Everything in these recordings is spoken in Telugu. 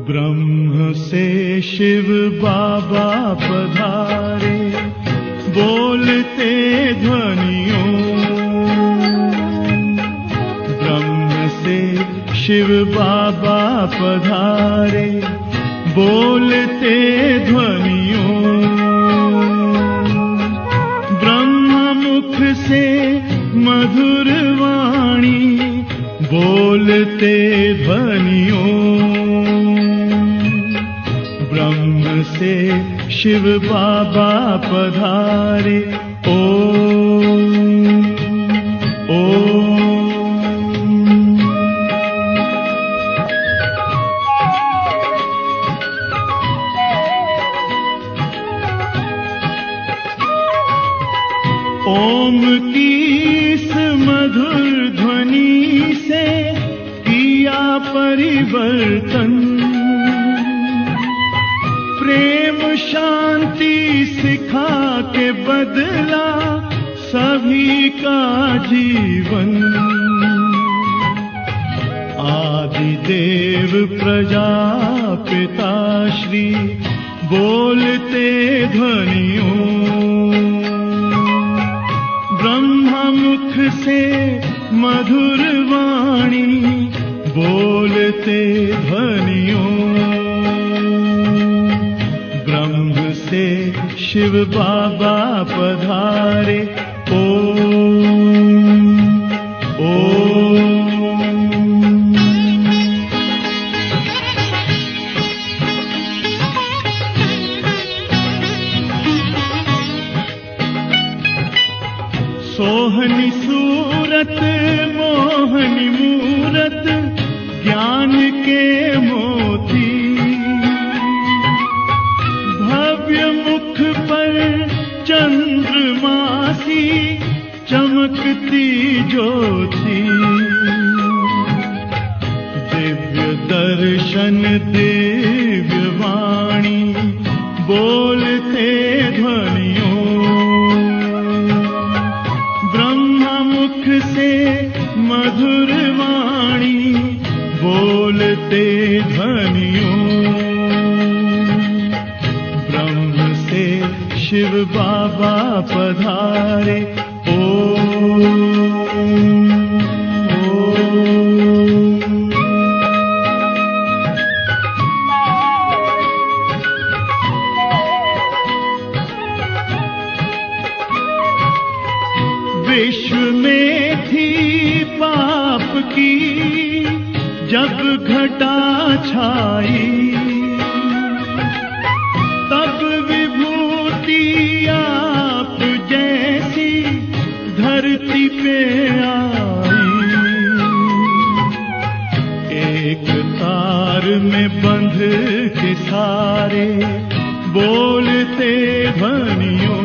ब्रह्म से शिव बाबा पधारे, बोलते ध्वनियों। ब्रह्म से शिव बाबा पधारे, बोलते ध्वनियों। ब्रह्म मुख से मधुर वाणी, बोलते ध्वनियों। ब्रह्म से शिव बाबा पधारे, ओम ओम। ओम की इस मधुर ध्वनि से किया परिवर्तन। प्रेम शांति सिखा के बदला सभी का जीवन। आदिदेव प्रजापिता श्री बोलते ध्वनियों। ब्रह्मा मुख से मधुर वाणी, बोलते ध्वनियों। ब्रह्म से शिव बाबा पधारे, ओम ओम। सोहनी सूरत मोहनी मूरत, ज्ञान के मोती। भव्य मुख पर चंद्रमासी, चमकती ज्योति। दिव्य दर्शन दिव्य वाणी, बोलते ध्वनियों। ब्रह्मा मुख से मधुर वाणी, बोलते ध्वनियों। ब्रह्म से शिव बाबा पधारे, ओम ओम। विश्व में थी पाप की जब घटा छाई, तब विभूति आप जैसी धरती पे आई। एक तार में बंध के सारे, बोलते ध्वनियों।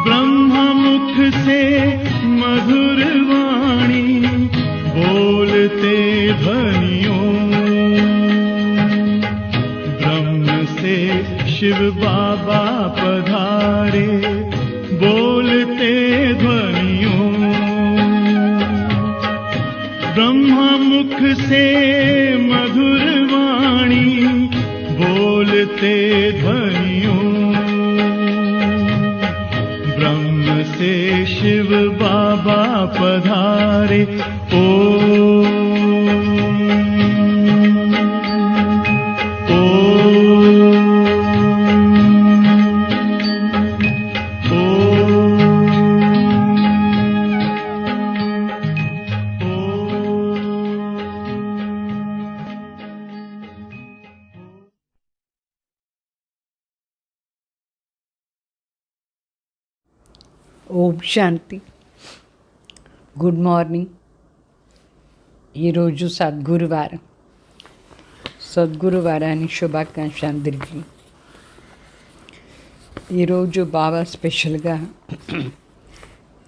ब्रह्मा मुख से मधुर वाणी, बोलते ध्वनियों। ब्रह्म से शिव बाबा पधारे, बोलते ध्वनियों। ब्रह्मा मुख से मधुर वाणी, बोलते ध्वनियों। ब्रह्म से शिव बाबा पधारे, ओम ఓం శాంతి. Good morning. ఈరోజు సద్గురువారం. సద్గురువారాన్ని శుభాకాంక్షలు అందరికీ. ఈరోజు బాబా స్పెషల్గా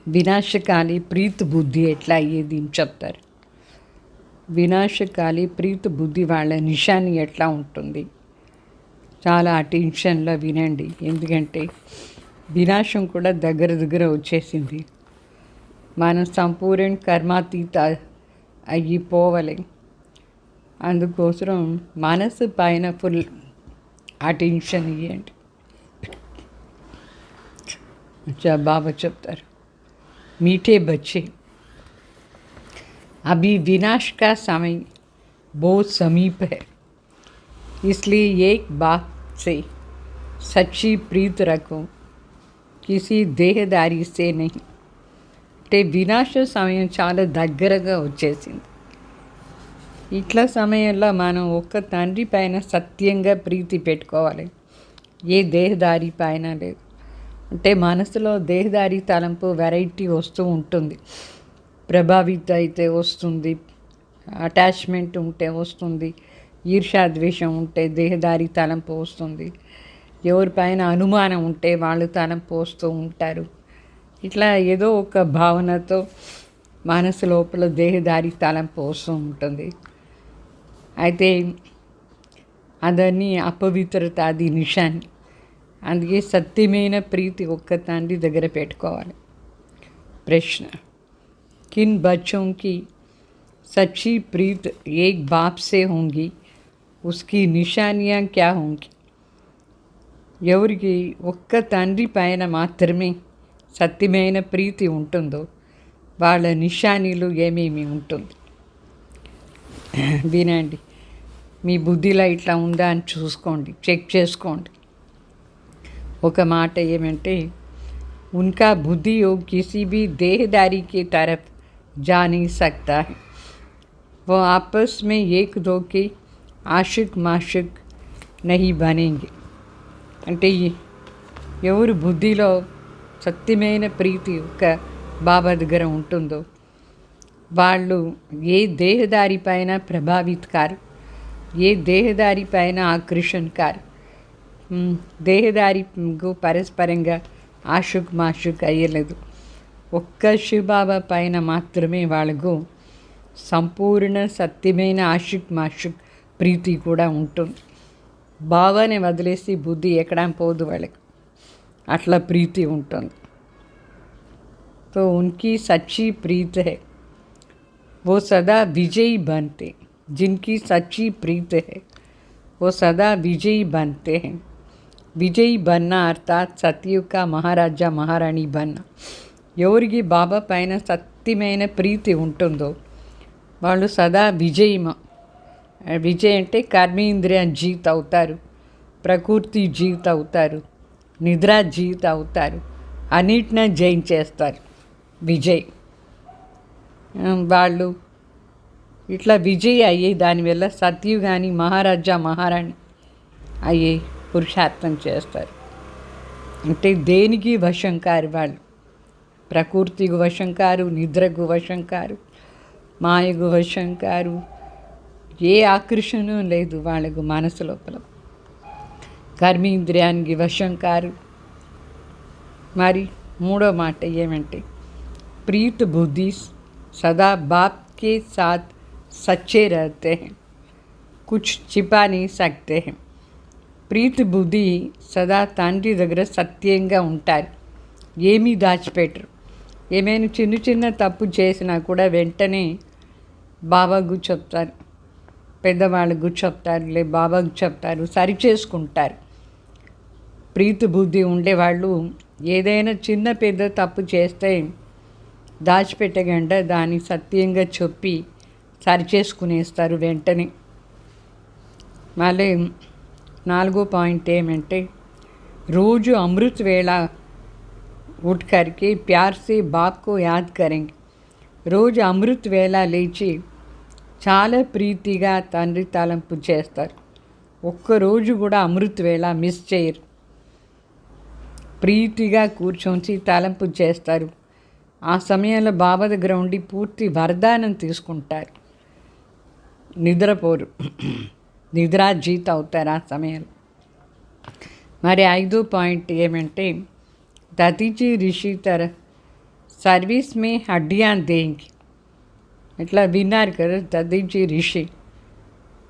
వినాశకాలి ప్రీత్ బుద్ధి ఎట్లా అయ్యేది అని చెప్తారు. వినాశకాలి ప్రీత్ బుద్ధి వాళ్ళ నిశాని ఎట్లా ఉంటుంది, చాలా అటెన్షన్లో వినండి. ఎందుకంటే వినాశం కూడా దగ్గర దగ్గర వచ్చేసింది. మనం సంపూర్ణ కర్మాతీత అయిపోవాలి. అందుకోసం మనసు పైన ఫుల్ అటెన్షన్ ఇవ్వండి. బాబా చెప్తారు, मीठे बच्चे, अभी विनाश का समय बहुत समीप है, इसलिए एक बात से सच्ची प्रीत रखो, किसी देहदारी से नहीं. అంటే వినాశ సమయం చాలా దగ్గరగా వచ్చేసింది. ఇట్లా సమయంలో మనం ఒక్క తండ్రి పైన సత్యంగా ప్రీతి పెట్టుకోవాలి, ఏ దేహదారి పైన లేదు. అంటే మనసులో దేహదారి తలంపు వెరైటీ వస్తూ ఉంటుంది. ప్రభావిత అయితే వస్తుంది, అటాచ్మెంట్ ఉంటే వస్తుంది, ఈర్ష్యాద్వేషం ఉంటే దేహదారి తలంపు వస్తుంది, ఎవరిపైన అనుమానం ఉంటే వాళ్ళు తలంపు వస్తూ ఉంటారు. ఇట్లా ఏదో ఒక భావనతో మనసు లోపల దేహదారి తలంపు వస్తూ ఉంటుంది. అయితే అదని అపవిత్రత, అది నిశాని. అందుకే సత్యమైన ప్రీతి ఒక్క తండ్రి దగ్గర పెట్టుకోవాలి. ప్రశ్న, किन बच्चों की सच्ची प्रीत एक बाप से होंगी, उसकी निशानियाँ क्या होंगी? ఎవరికి ఒక్క తండ్రి పైన మాత్రమే సత్యమైన ప్రీతి ఉంటుందో వాళ్ళ నిశానీలు ఏమేమి ఉంటుంది వినండి. మీ బుద్ధిలో ఇట్లా ఉందా అని చూసుకోండి, చెక్ చేసుకోండి. ఒక మాట ఏమంటే, उनका बुद्धि योग किसी भी देहदारी की तरफ जा नहीं सकता है, वो आपस में एक दो के आशिक माशिक नहीं बनेंगे. అంటే ఎవరు బుద్ధిలో సత్యమైన ప్రీతి ఒక బాబా దగ్గర ఉంటుందో వాళ్ళు ఏ దేహదారి పైన ప్రభావిత కారు, ఏ దేహదారి పైన ఆకర్షణ కారు, దేహదారికి పరస్పరంగా ఆషుక్ మాషుక్ అయ్యలేదు. ఒక్క శివబాబా పైన మాత్రమే వాళ్ళకు సంపూర్ణ సత్యమైన ఆషుక్ మాషుక్ ప్రీతి కూడా ఉంటుంది. బాబాని వదిలేసి బుద్ధి ఎక్కడా పోదు వాళ్ళకి, అట్లా ప్రీతి ఉంటుంది. तो उनकी सच्ची प्रीत है, वो सदा विजयी बनते. जिनकी सच्ची प्रीत है वो सदा विजयी बनते हैं. విజయ్ బన్నా అర్థాత్ సత్యుగ కా మహారాజా మహారాణి బన్నా. ఎవరికి బాబా పైన సత్యమైన ప్రీతి ఉంటుందో వాళ్ళు సదా విజయ్ అంటే కర్మేంద్రియ జీత అవుతారు, ప్రకృతి జీత అవుతారు, నిద్రా జీత అవుతారు, అన్నిటిని జయించేస్తారు. విజయ్ వాళ్ళు ఇట్లా విజయ్ అయ్యే దానివల్ల సత్యుగాని మహారాజా మహారాణి అయ్యే పురుషార్థం చేస్తారు. అంటే దేనికి వశంకారు వాళ్ళు, ప్రకృతికి వశంకారు, నిద్రకు వశంకారు, మాయకు వశంకారు, ఏ ఆకర్షణ లేదు వాళ్ళకు మనసు లోపల. కర్మేంద్రియానికి వశంకారు. మరి మూడో మాట ఏమంటే, प्रीत बुद्धि सदा बाप के साथ सच्चे रहते हैं, कुछ छिपा नहीं सकते हैं. ప్రీతి బుద్ధి సదా తండ్రి దగ్గర సత్యంగా ఉంటారు, ఏమీ దాచిపెట్టరు. ఏమైనా చిన్న చిన్న తప్పు చేసినా కూడా వెంటనే బాబాకు చెప్తారు, పెద్దవాళ్ళకు చెప్తారు, లే బాబాకు చెప్తారు, సరి చేసుకుంటారు. ప్రీతి బుద్ధి ఉండేవాళ్ళు ఏదైనా చిన్న పెద్ద తప్పు చేస్తే దాచిపెట్టకుండా దాన్ని సత్యంగా చెప్పి సరిచేసుకునేస్తారు వెంటనే. మళ్ళీ నాలుగో పాయింట్ ఏమంటే, రోజు అమృత్ వేళ उठ करके प्यार से बाप को याद करेंगे. రోజు అమృత్ వేళ లేచి చాలా ప్రీతిగా తండ్రి తలంపు చేస్తారు. ఒక్కరోజు కూడా అమృత్ వేళ మిస్ చేయరు. ప్రీతిగా కూర్చొని తలంపు చేస్తారు. ఆ సమయంలో బాబా దగ్గర ఉండి పూర్తి వరదానం తీసుకుంటారు. నిద్రపోరు, నిద్రాజీత అవుతారు ఆ సమయంలో. మరి ఐదో పాయింట్ ఏమంటే, దతీజీ ऋषि तरह సర్వీస్ మే హడ్డియా దేంగి. ఇట్లా విన్నారు కదా దదీజీ రిషి.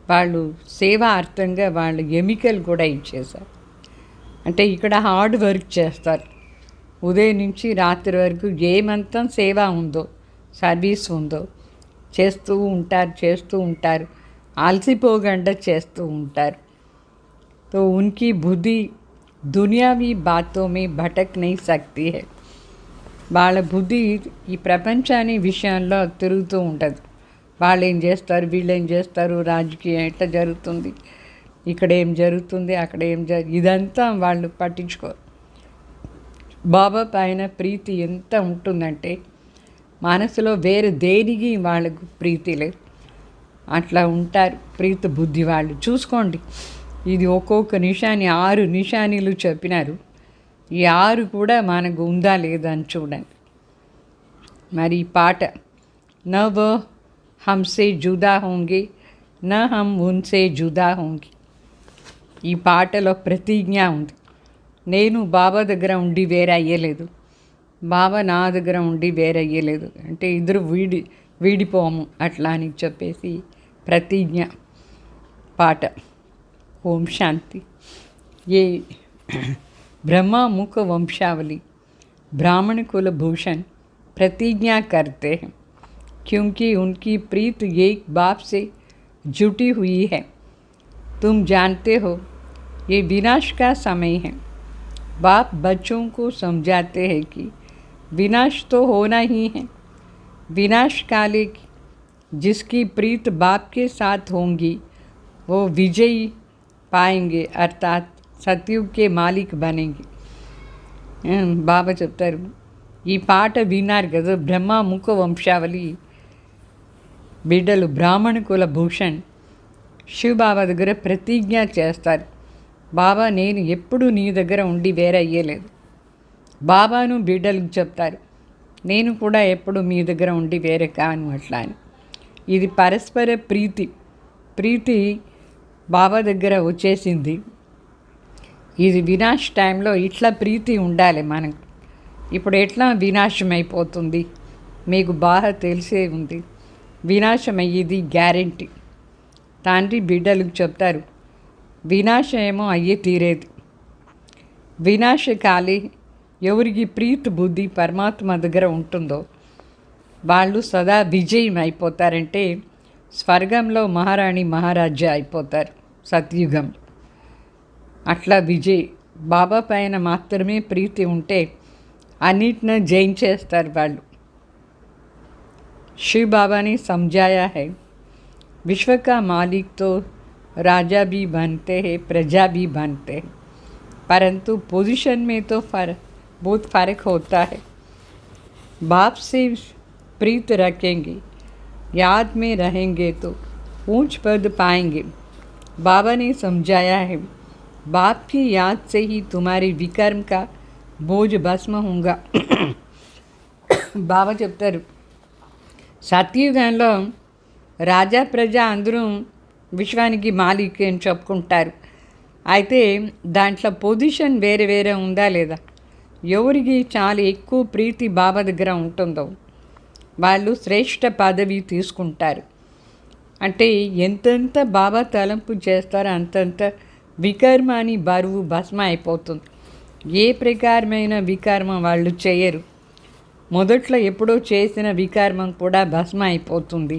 వాళ్ళు సేవా అర్థంగా వాళ్ళు ఎమికల్ కూడా ఇచ్చేశారు. అంటే ఇక్కడ హార్డ్ వర్క్ చేస్తారు. ఉదయం నుంచి రాత్రి వరకు ఏమంతం సేవ ఉందో, సర్వీస్ ఉందో చేస్తూ ఉంటారు. ఆలసిపోకుండా చేస్తూ ఉంటారు. तो उनकी बुद्धि दुनियावी बातों में भटक नहीं सकती है. వాళ్ళ బుద్ధి ఈ ప్రపంచాన్ని విషయంలో తిరుగుతూ ఉంటుంది. వాళ్ళు ఏం చేస్తారు, వీళ్ళు ఏం చేస్తారు, రాజకీయం ఎట్లా జరుగుతుంది, ఇక్కడ ఏం జరుగుతుంది, అక్కడ ఏం ఇదంతా వాళ్ళు పట్టించుకోరు. బాబా పైన ప్రీతి ఎంత ఉంటుందంటే మనసులో వేరే దేనికి వాళ్ళకు ప్రీతి లేదు. అట్లా ఉంటారు ప్రీతి బుద్ధి వాళ్ళు. చూసుకోండి, ఇది ఒక్కొక్క నిషాని 6 నిషానీలు చెప్పినారు. ఈ 6 కూడా మనకు ఉందా లేదా అని చూడండి. మరి ఈ పాట న వ హమ్సే జుదా హోంగే న హమ్ ఉన్సే జుదా హోంగే. ఈ పాటలో ప్రతిజ్ఞ ఉంది. నేను బాబా దగ్గర ఉండి వేరే అయ్యలేదు, బాబా నా దగ్గర ఉండి వేరే అయ్యలేదు. అంటే ఇద్దరు వీడిపోము అట్లా అని చెప్పేసి ప్రతిజ్ఞ పాట. ओम शांति. ये ब्रह्मा मुख वंशावली ब्राह्मण कुल भूषण प्रतिज्ञा करते हैं, क्योंकि उनकी प्रीत एक बाप से जुटी हुई है. तुम जानते हो ये विनाश का समय है. बाप बच्चों को समझाते हैं कि विनाश तो होना ही है. विनाश काले जिसकी प्रीत बाप के साथ होंगी वो विजयी पाएंगे, अर्थात सतयुग के मालिक बनेंगे. బాబా చెప్తారు, ఈ పాట విన్నారు కదా, బ్రహ్మ ముఖ వంశావళి బిడ్డలు బ్రాహ్మణ కుల భూషణ్ శివ్ బాబా దగ్గర ప్రతిజ్ఞ చేస్తారు. బాబా నేను ఎప్పుడు నీ దగ్గర ఉండి వేరే అయ్యలేదు. బాబాను బిడ్డలకు చెప్తారు, నేను కూడా ఎప్పుడు మీ దగ్గర ఉండి వేరే కాను అట్లా అని. ఇది పరస్పర ప్రీతి బాబా దగ్గర వచ్చేసింది. ఇది వినాశ టైంలో ఇట్లా ప్రీతి ఉండాలి మనకు. ఇప్పుడు ఎట్లా వినాశం అయిపోతుంది మీకు బాగా తెలిసే ఉంది. వినాశం అయ్యేది గ్యారెంటీ. తండ్రి బిడ్డలకు చెప్తారు, వినాశం ఏమో అయ్యే తీరేది. వినాశకాలి ఎవరికి ప్రీతి బుద్ధి పరమాత్మ దగ్గర ఉంటుందో వాళ్ళు సదా విజయం అయిపోతారంటే స్వర్గంలో మహారాణి మహారాజా అయిపోతారు సత్యుగం. అట్లా విజయ్ బాబా పైన మాత్రమే ప్రీతి ఉంటే అన్నిటిని జయించేస్తారు వాళ్ళు. शिव बाबा ने समझाया है, विश्व का मालिक तो राजा भी बनते हैं, प्रजा भी बनते हैं, परंतु पोजीशन में तो बहुत फ़र्क होता है. बाप से प्रीत रखेंगे, याद में रहेंगे तो ऊंच पद पाएंगे. बाबा ने समझाया है, बाप की याद से ही तुम्हारे विकर्म का बोझ भस्म होगा. बाबा చెప్తారు, సత్యుగంలో రాజా ప్రజ అందరూ విశ్వానికి మాలిక్ అని చెప్పుకుంటారు. అయితే దాంట్లో పొజిషన్ వేరే వేరే ఉందా లేదా, ఎవరికి చాలా ఎక్కువ ప్రీతి బాబా దగ్గర ఉంటుందో వాళ్ళు శ్రేష్ఠ పదవి తీసుకుంటారు. అంటే ఎంతెంత బాబా తలంపు చేస్తారో అంతంత వికర్మాని బరువు భస్మ అయిపోతుంది. ఏ ప్రకారమైన వికర్మం వాళ్ళు చేయరు. మొదట్లో ఎప్పుడో చేసిన వికర్మం కూడా భస్మ అయిపోతుంది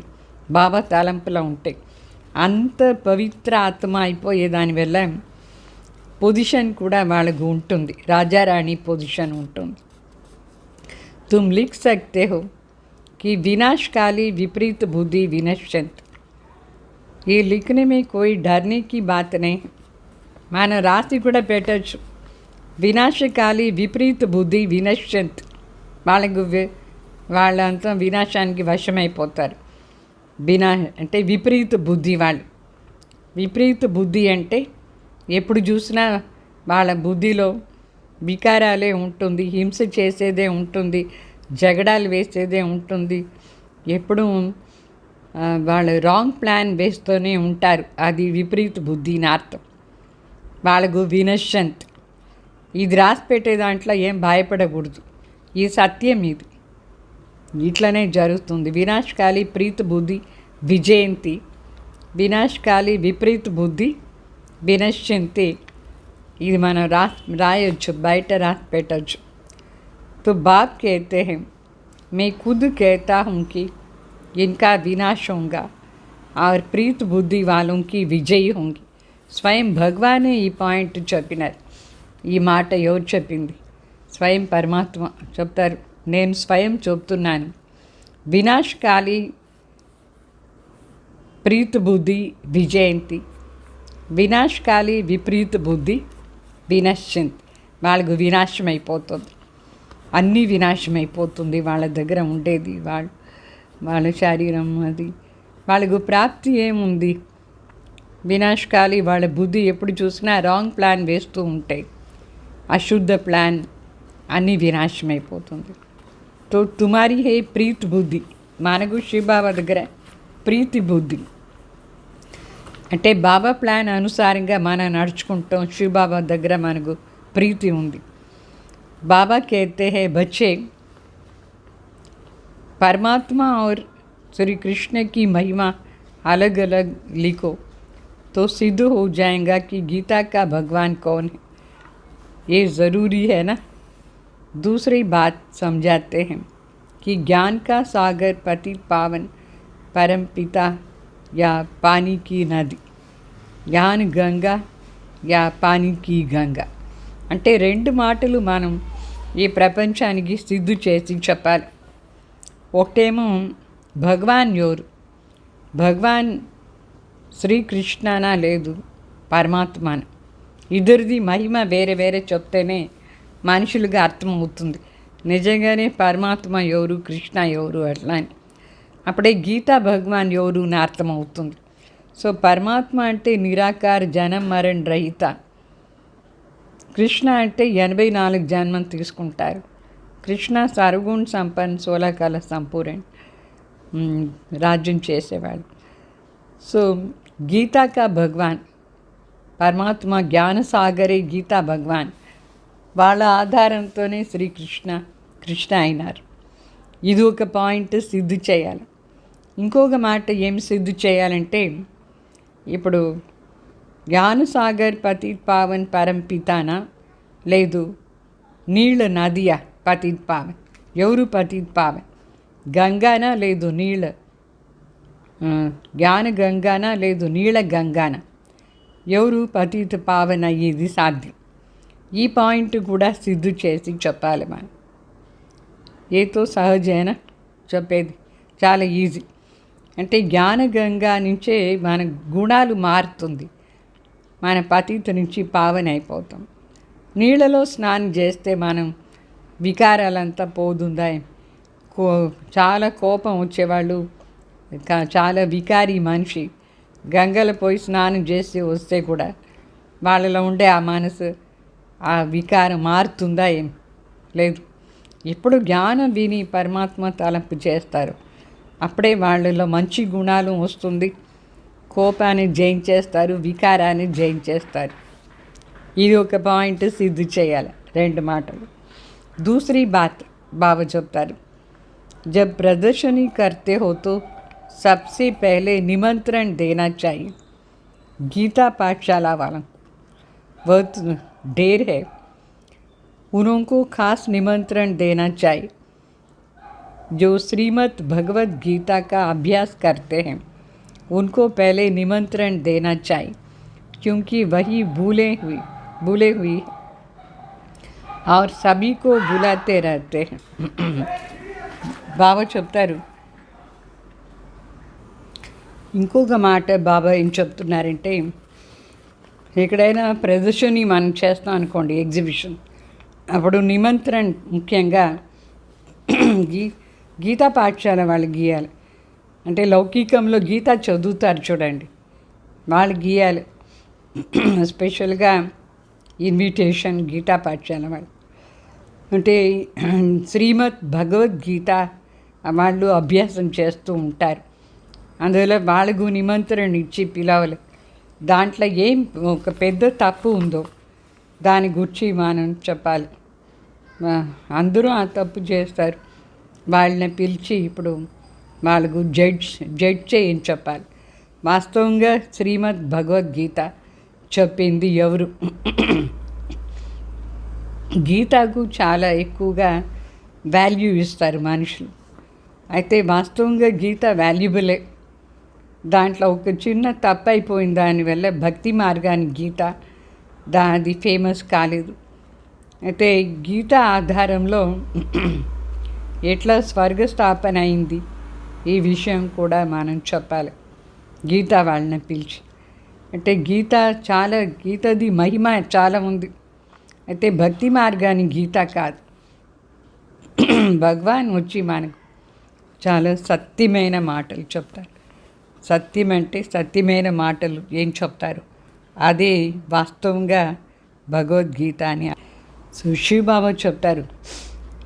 బాబా తలంపులో ఉంటే. అంత పవిత్ర ఆత్మ అయిపోయే దానివల్ల పొజిషన్ కూడా వాళ్ళకు ఉంటుంది, రాజారాణి పొజిషన్ ఉంటుంది. తుమ్ లిఖ్ సక్తే హో कि विनाशकाली विपरीत बुद्धि विनश्यंत. ये लिखने में कोई डरने की बात नहीं. మన రాసి కూడా పెట్టచ్చు, వినాశకాలి విపరీత బుద్ధి వినశ్యంత్. వాళ్ళంతా వినాశానికి వశమైపోతారు. అంటే విపరీత బుద్ధి వాళ్ళు. విపరీత బుద్ధి అంటే ఎప్పుడు చూసినా వాళ్ళ బుద్ధిలో వికారాలే ఉంటుంది, హింస చేసేదే ఉంటుంది, జగడాలు వేసేదే ఉంటుంది. ఎప్పుడు వాళ్ళు రాంగ్ ప్లాన్ వేస్తూనే ఉంటారు. అది విపరీత బుద్ధి అని అర్థం. వాళ్ళకు వినశ్యంత్. ఇది రాసి పెట్టే దాంట్లో ఏం భయపడకూడదు. ఈ సత్యం ఇది. ఇట్లనే జరుగుతుంది. వినాశకాలి ప్రీత బుద్ధి విజయంతి, వినాశకాలి విపరీత బుద్ధి వినశ్యంతి. ఇది మనం రాయొచ్చు, బయట రాసి పెట్టచ్చు. तो बाप कहते हैं मैं खुद कहता हूँ कि इनका विनाश होगा और प्रीत बुद्धि वालों की विजयी होंगी. స్వయం భగవానే ఈ పాయింట్ చెప్పినారు. ఈ మాట ఎవరు చెప్పింది? స్వయం పరమాత్మ చెప్తారు. నేను స్వయం చెప్తున్నాను. వినాశకాలి ప్రీత బుద్ధి విజయంతి, వినాశకాలి విపరీత బుద్ధి వినశ్యంతి. వాళ్ళకు వినాశం అయిపోతుంది, అన్నీ వినాశమైపోతుంది. వాళ్ళ దగ్గర ఉండేది వాళ్ళ శరీరం, అది వాళ్ళకు ప్రాప్తి ఏముంది? వినాశకాలి వాళ్ళ బుద్ధి ఎప్పుడు చూసినా రాంగ్ ప్లాన్ వేస్తూ ఉంటాయి, అశుద్ధ ప్లాన్, అన్నీ వినాశమైపోతుంది. తో తుమారి హే ప్రీతి బుద్ధి, మనకు శివబాబా దగ్గర ప్రీతి బుద్ధి అంటే బాబా ప్లాన్ అనుసారంగా మనం నడుచుకుంటాం. శివబాబా దగ్గర మనకు ప్రీతి ఉంది. बाबा कहते हैं बच्चे, परमात्मा और श्री कृष्ण की महिमा अलग अलग लिखो तो सिद्ध हो जाएगा कि गीता का भगवान कौन है. ये ज़रूरी है ना. दूसरी बात समझाते हैं कि ज्ञान का सागर पतित पावन परम पिता या पानी की नदी, ज्ञान गंगा या पानी की गंगा. అంటే రెండు మాటలు మనం ఈ ప్రపంచానికి సిద్ధు చేసి చెప్పాలి. ఒకటేమో భగవాన్ ఎవరు, భగవాన్ శ్రీకృష్ణనా లేదు పరమాత్మన. ఇద్దరిది మహిమ వేరే వేరే చెప్తేనే మనుషులుగా అర్థమవుతుంది నిజంగానే పరమాత్మ ఎవరు, కృష్ణ ఎవరు అట్లా అని. అప్పుడే గీతా భగవాన్ ఎవరు అని అర్థమవుతుంది. సో పరమాత్మ అంటే నిరాకార జనం మరణ రహిత, కృష్ణ అంటే 84 జన్మం తీసుకుంటారు. కృష్ణ సర్వగుణ సంపన్న 16 కాల సంపూర్ణ రాజ్యం చేసేవాడు. సో గీతా కా భగవాన్ పరమాత్మ, జ్ఞానసాగరే గీతా భగవాన్. వాళ్ళ ఆధారంతోనే కృష్ణ అయినారు. ఇది ఒక పాయింట్ సిద్ధి చేయాలి. ఇంకొక మాట ఏమి సిద్ధి చేయాలంటే, ఇప్పుడు జ్ఞానసాగర్ పతిత్ పావన్ పరం పితానా లేదు నీళ్ళ నదియా పతిత్ పావన్? ఎవరు పతిత్ పావన్? గంగానా లేదు నీళ్ళ జ్ఞాన గంగానా లేదు నీళ్ళ గంగానా? ఎవరు పతిత్ పావన్ అయ్యేది సాధ్యం? ఈ పాయింట్ కూడా సిద్ధు చేసి చెప్పాలి మనం. ఏతో సహజేనా చెప్పేది, చాలా ఈజీ. అంటే జ్ఞాన గంగా నుంచే మన గుణాలు మారుతుంది, మన పతిత నుంచి పావన అయిపోతాం. నీళ్ళలో స్నానం చేస్తే మనం వికారాలంతా పోతుందా? చాలా కోపం వచ్చేవాళ్ళు, చాలా వికారి మనిషి గంగలో పోయి స్నానం చేసి వస్తే కూడా వాళ్ళలో ఉండే ఆ మనసు, ఆ వికారం మారుతుందా? ఏం లేదు. ఇప్పుడు జ్ఞానం విని పరమాత్మ తలంపు చేస్తారు, అప్పుడే వాళ్ళలో మంచి గుణాలు వస్తుంది, కోపాన్ని జయించేస్తారు, వికారాన్ని జయించేస్తారు. ఇది ఒక పాయింట్ సిద్ధి చేయాలి, రెండు మాటలు. दूसरी बात बाबा చెప్తారు, जब प्रदर्शनी करते हो तो सबसे पहले निमंत्रण देना चाहिए. गीता पाठशाला वालों बहुत ढेर है, उनको खास निमंत्रण देना चाहिए. जो श्रीमद् भगवत गीता का अभ्यास करते हैं उनको पहले निमंत्रण देना चाहिए, क्योंकि वही भूले हुई और सभी को बुलाते रहते हैं. బాబా చెప్తారు. ఇంకొక మాట బాబా ఏం చెప్తున్నారంటే, ఎక్కడైనా ప్రదర్శని మనం చేస్తాం అనుకోండి, ఎగ్జిబిషన్, అప్పుడు నిమంత్రణ ముఖ్యంగా గీతా పాఠశాల వాళ్ళు గీయాలి. అంటే లౌకికంలో గీత చదువుతారు చూడండి, వాళ్ళు గీయాలి. స్పెషల్గా ఇన్విటేషన్ గీతా పాఠశాల వాళ్ళు, అంటే శ్రీమద్ భగవద్గీత వాళ్ళు అభ్యాసం చేస్తూ ఉంటారు. అందువల్ల వాళ్ళకు నిమంత్రణ ఇచ్చి పిలవాలి. దాంట్లో ఏం ఒక పెద్ద తప్పు ఉందో దాని గురించి మనం చెప్పాలి. అందరూ ఆ తప్పు చేస్తారు, వాళ్ళని పిలిచి ఇప్పుడు వాళ్ళకు జడ్జ్ చేయని చెప్పాలి. వాస్తవంగా శ్రీమద్ భగవద్గీత చెప్పింది ఎవరు? గీతకు చాలా ఎక్కువగా వాల్యూ ఇస్తారు మనుషులు. అయితే వాస్తవంగా గీత వాల్యుబులే. దాంట్లో ఒక చిన్న తప్పు అయిపోయింది, దానివల్ల భక్తి మార్గానికి గీత అది ఫేమస్ కాలేదు. అయితే గీత ఆధారంలో ఎట్లా స్వర్గస్థాపన అయింది ఈ విషయం కూడా మనం చెప్పాలి గీత వాళ్ళని పిలిచి. అంటే గీతది మహిమ చాలా ఉంది. అయితే భక్తి మార్గాన్ని గీత కాదు. భగవాన్ వచ్చి మనకు చాలా సత్యమైన మాటలు చెప్తారు. సత్యం అంటే సత్యమైన మాటలు ఏం చెప్తారు, అదే వాస్తవంగా భగవద్గీత అని. శివబాబా చెప్తారు,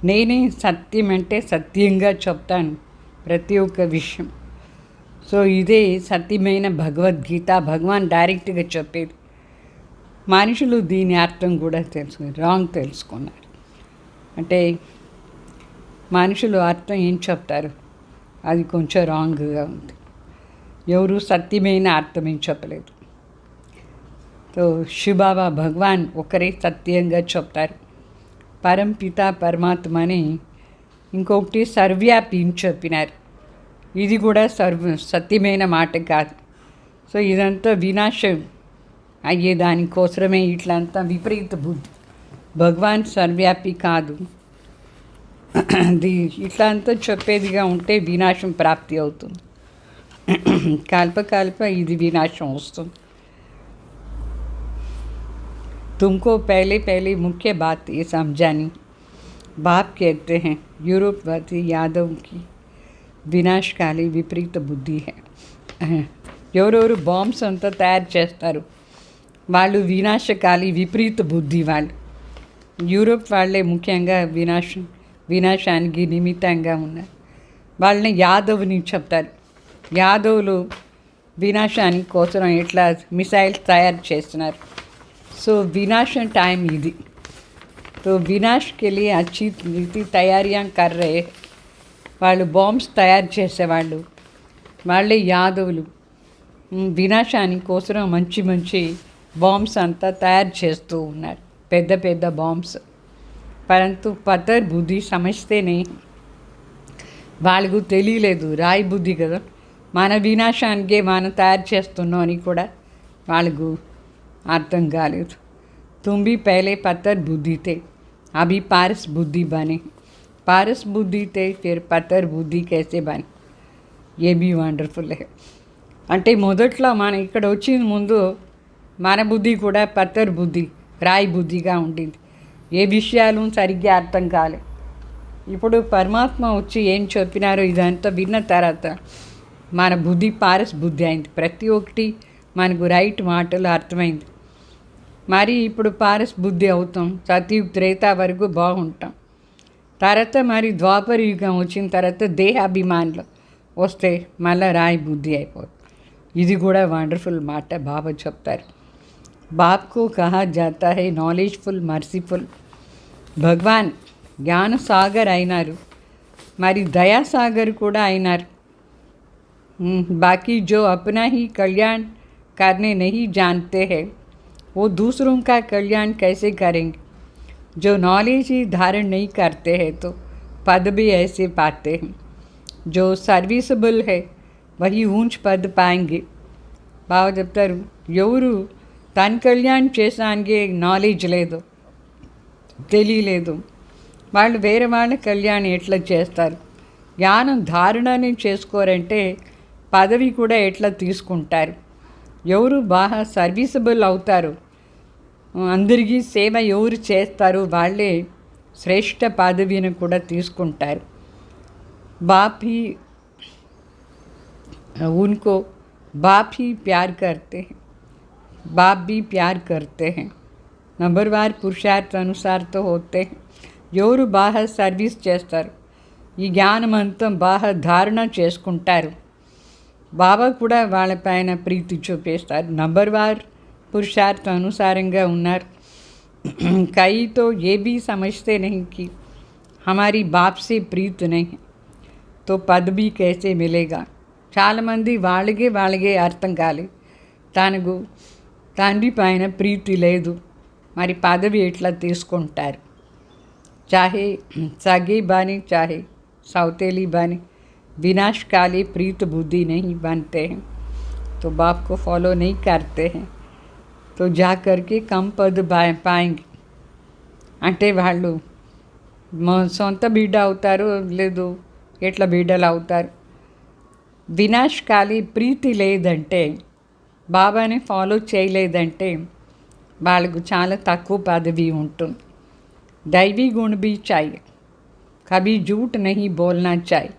నేనే సత్యం అంటే సత్యంగా చెప్తాను ప్రతి ఒక్క విషయం. సో ఇదే సత్యమైన భగవద్గీత. భగవాన్ డైరెక్ట్గా చెప్పేది. మనుషులు దీని అర్థం కూడా రాంగ్ తెలుసుకున్నారు. అంటే మనుషులు అర్థం ఏం చెప్తారు, అది కొంచెం రాంగ్గా ఉంది. ఎవరు సత్యమైన అర్థం ఏం చెప్పలేదు. సో శివబాబా భగవాన్ ఒకరే సత్యంగా చెప్తారు. పరంపిత పరమాత్మ అని ఇంకొకటి సర్వ్యాపి అని చెప్పినారు. ఇది కూడా సత్యమైన మాట కాదు. సో ఇదంతా వినాశం అయ్యే దానికోసమే ఇట్లంతా విపరీత బుద్ధి. భగవాన్ సర్వ్యాపి కాదు. ఇట్లా అంతా చెప్పేదిగా ఉంటే వినాశం ప్రాప్తి అవుతుంది. కల్ప ఇది వినాశం వస్తుంది. तुमको पहले मुख्य बात ये समझानी। बाप कहते हैं यूरोपवादी यादव की వినాశకాలి విపరీత బుద్ధి. ఎవరెవరు బాంబ్స్ అంతా తయారు చేస్తారు వాళ్ళు వినాశకాలి విపరీత బుద్ధి వాళ్ళు. యూరోప్ వాళ్ళే ముఖ్యంగా వినాశానికి నిమిత్తంగా ఉన్నారు. వాళ్ళని యాదవ్ని చెప్తారు. యాదవులు వినాశానికి కోసం ఎట్లా మిసైల్స్ తయారు చేస్తున్నారు. సో विनाश टाइम ఇది. तो विनाश के लिए अच्छी रीति तैयारियां कर रहे. వాళ్ళు బాంబ్స్ తయారు చేసేవాళ్ళు వాళ్ళే యాదవులు. వినాశానికి కోసం మంచి బాంబ్స్ అంతా తయారు చేస్తూ ఉన్నారు, పెద్ద బాంబ్స్. పరంతు పతర్ బుద్ధి సమజ్తేనే, వాళ్ళకు తెలియలేదు. రాయి బుద్ధి కదా, మన వినాశానికే మనం తయారు చేస్తున్నాం అని కూడా వాళ్ళకు అర్థం కాలేదు. తుమ్బి పहले पत्थर बुद्धि थे, अभी पारस बुद्धि बने. पारस बुद्धि थे, फिर पत्थर बुद्धि कैसे बने, ये भी వండర్ఫుల్. అంటే మొదట్లో మన ఇక్కడ వచ్చిన ముందు మన బుద్ధి కూడా పత్తర్ బుద్ధి, రాయి బుద్ధిగా ఉండింది. ఏ విషయాలు సరిగ్గా అర్థం కాలే. ఇప్పుడు పరమాత్మ వచ్చి ఏం చెప్పినారో ఇదంతా విన్న తర్వాత మన బుద్ధి పారస్ బుద్ధి అయింది. ప్రతి ఒక్కటి మనకు రైట్ మాటలు అర్థమైంది. మరి ఇప్పుడు పారస్ బుద్ధి అవుతాం. సతయుగ్ త్రేతా వరకు బాగుంటాం. తర్వాత మరి ద్వాపర యుగం వచ్చిన తర్వాత దేహాభిమానులు వస్తే మళ్ళీ రాయి బుద్ధి అయిపోతుంది. ఇది కూడా వండర్ఫుల్ మాట బాబా చెప్తారు. బాప్కు కహా జాతా హై నాలెడ్జ్ఫుల్ మర్సిఫుల్. భగవాన్ జ్ఞాన సాగర్ అయినారు, మరి దయాసాగర్ కూడా అయినారు. बाकी जो अपना ही कल्याण करने नहीं जानते हैं वो दूसरों का कल्याण कैसे करेंगे. जो नॉलेज ही धारण नहीं करते हैं तो पद भी ऐसे पाते हैं. जो सर्विसबल है वही ऊंच पद पाएंगे. బాగా చెప్తారు, ఎవరు తన కళ్యాణ్ చేసానికి నాలెడ్జ్ లేదు, తెలియలేదు, వాళ్ళు వేరే వాళ్ళ కళ్యాణం ఎట్లా చేస్తారు. జ్ఞానం ధారణని చేసుకోరంటే పదవి కూడా ఎట్లా తీసుకుంటారు. ఎవరు బాగా సర్వీసబుల్ అవుతారు, అందరికీ సేవ ఎవరు చేస్తారు వాళ్ళే శ్రేష్ఠ పదవిని కూడా తీసుకుంటారు. బాప్ ही उनको बाप ही प्यार करते हैं, बाप भी प्यार करते हैं. नंबरवार पुरुषार्थ अनुसार तो होते हैं. ఎవరు బాగా సర్వీస్ చేస్తారు, ఈ జ్ఞానమంతం బాగా ధారణ చేసుకుంటారు, బాబా కూడా వాళ్ళపైన ప్రీతి చూపిస్తారు. నంబర్వార్ పురుషార్థ అనుసారంగా ఉన్నారు. कई तो ये भी समझते नहीं कि हमारी बाप से प्रीत नहीं, तो पद भी कैसे मिलेगा. చాలామంది వాళ్ళగే అర్థం కాలేదు. తనకు తండ్రి పైన ప్రీతి లేదు, మరి పదవి ఎట్లా తీసుకుంటారు. चाहे सगे बने चाहे सौतेली बने, विनाशकाली प्रीत बुद्धि नहीं बनते हैं, तो बाप को फॉलो नहीं करते हैं, तो जा कर के कम पद पाएंगे. అంటే వాళ్ళు సొంత బిడ్డ అవుతారు, లేదు ఎట్లా బిడ్డలు అవుతారు. వినాశకాలి ప్రీతి లేదంటే, బాబాని ఫాలో చేయలేదంటే వాళ్ళకు చాలా తక్కువ పదవి ఉంటుంది. दैवी गुण भी चाहिए, कभी झूठ नहीं बोलना चाहिए.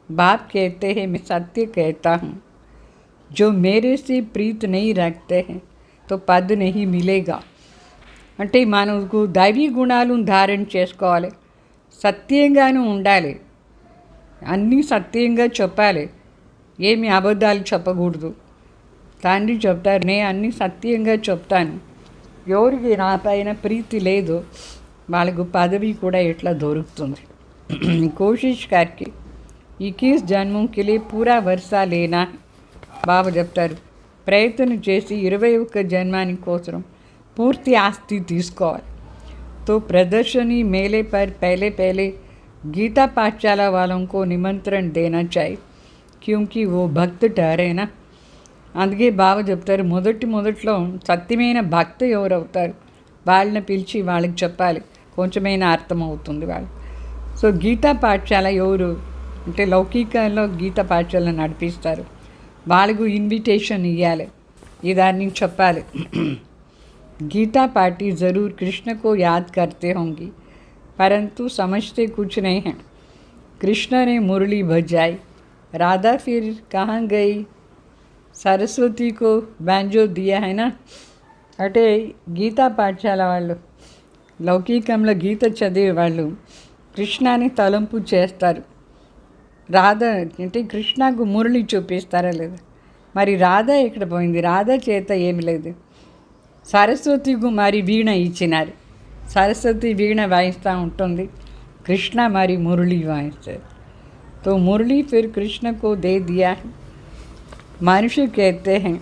बाप कहते हैं मैं सत्य कहता हूँ, जो मेरे से प्रीत नहीं रखते हैं तो पद नहीं मिलेगा. అంటే మనకు దైవీ గుణాలను ధారణ చేసుకోవాలి, సత్యంగాను ఉండాలి, అన్నీ సత్యంగా చెప్పాలి, ఏమి అబద్ధాలు చెప్పకూడదు. తండ్రి చెప్తారు, నేను అన్నీ సత్యంగా చెప్తాను, ఎవరికి నా పైన ప్రీతి లేదు వాళ్ళకు పదవి కూడా ఎట్లా దొరుకుతుంది. కోషిష్ करके 21 జన్మం के लिए पूरा वर्षा लेना. బాబా చెప్తారు, ప్రయత్నం చేసి 21 జన్మాని కోసం పూర్తి ఆస్తి తీసుకోవాలి. तो प्रदर्शनी मेले पर पहले गीता पाठशाला वालों को निमंत्रण देना चाहिए, क्योंकि वो भक्त ठहरे ना. అందుకే బాబా చెప్తారు, మొదట్లో సత్యమైన భక్త ఎవరు అవుతారు వాళ్ళని పిలిచి వాళ్ళకి చెప్పాలి, కొంచెమైనా అర్థమవుతుంది వాళ్ళు. సో గీతా పాఠశాల ఎవరు అంటే లౌకికంలో గీతా పాఠశాల నడిపిస్తారు, వాళ్ళకు ఇన్విటేషన్ ఇవ్వాలి, ఇదాన్ని చెప్పాలి. गीता पार्टी ज़रूर कृष्ण को याद करते होंगी, परंतु समझते कुछ नहीं हैं. कृष्ण ने मुरली बजाई, राधा फिर कहाँ गई, सरस्वती को बैंजो दिया है ना. అంటే గీతా పాఠశాల వాళ్ళు లౌకికంలో గీత చదివే వాళ్ళు కృష్ణాని తలంపు చేస్తారు. రాధ అంటే కృష్ణకు మురళి చూపిస్తారా లేదా, మరి రాధ ఎక్కడ పోయింది, రాధ చేత ఏమి లేదు. సరస్వతికు మరి వీణ ఇచ్చినారు, సరస్వతి వీణ వాయిస్తూ ఉంటుంది, కృష్ణ మరి మురళి వాయిస్తారు. तो मुरली फिर कृष्ण को दे दिया है. मनुष्य कहते हैं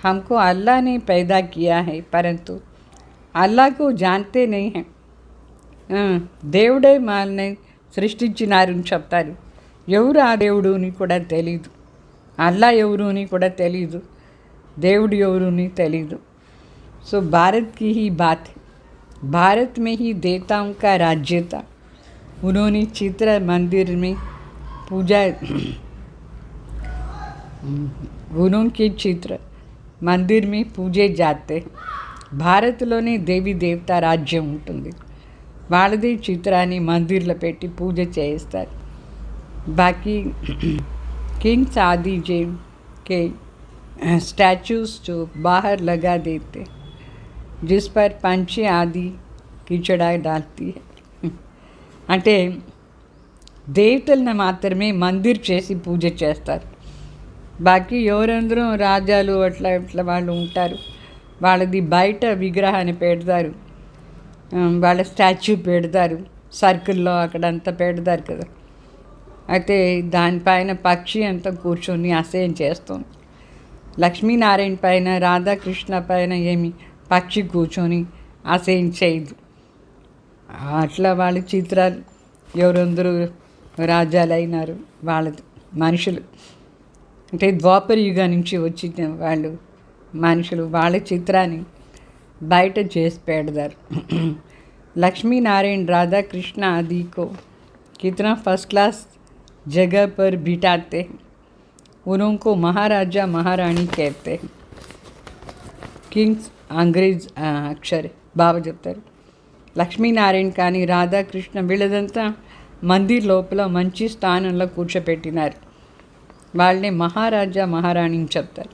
हमको अल्लाह ने पैदा किया है, परंतु अल्लाह को जानते नहीं हैं. దేవుడే మనల్ని సృష్టించినారని చెప్తారు, ఎవరు ఆ దేవుడు అని కూడా తెలీదు, అల్లా ఎవరు అని కూడా తెలీదు, దేవుడు ఎవరు అని తెలీదు. सो भारत की ही बात है, भारत में ही देवताओं का राज्य था. उन्होंने चित्र मंदिर में पूजा, उनके चित्र मंदिर में पूजे जाते. భారత్లోనే దేవి దేవత రాజ్యం ఉంటుంది, వాళ్ళది చిత్రాన్ని మందిర్లో పెట్టి పూజ చేస్తారు. बाकी किंग्स आदि जेम के स्टैचूज जो बाहर लगा देते, जिस पर पंछी आदि कीचड़ा डालती है. అంటే దేవతలను మాత్రమే మందిర్ చేసి పూజ చేస్తారు, బాకీ ఎవరందరూ రాజాలు అట్లా ఇట్లా వాళ్ళు ఉంటారు, వాళ్ళది బయట విగ్రహాన్ని పెడతారు, వాళ్ళ స్టాచ్యూ పెడతారు, సర్కిల్లో అక్కడంతా పెడతారు కదా. అయితే దానిపైన పక్షి అంతా కూర్చొని అసహ్యం చేస్తుంది. లక్ష్మీనారాయణ పైన రాధాకృష్ణ పైన ఏమి పక్షి కూర్చొని అసహ్యం చేయదు. అట్లా వాళ్ళ చిత్రాలు ఎవరందరూ రాజ్యాలైనారు వాళ్ళది మనుషులు, అంటే ద్వాపర యుగం నుంచి వచ్చిన వాళ్ళు మనుషులు వాళ్ళ చిత్రాన్ని బయట చేసి పెడతారు. లక్ష్మీనారాయణ राधा कृष्ण आदि को कितना फर्स्ट क्लास जगह पर बिठाते हैं, उनको महाराजा महारानी कहते हैं. किंग्स अंग्रेज अक्षर బాబా చెప్తారు, లక్ష్మీనారాయణ కానీ రాధాకృష్ణ వీళ్ళదంతా మందిర్ లోపల మంచి స్థానంలో కూర్చోపెట్టినారు, వాళ్ళని మహారాజా మహారాణి అని చెప్తారు.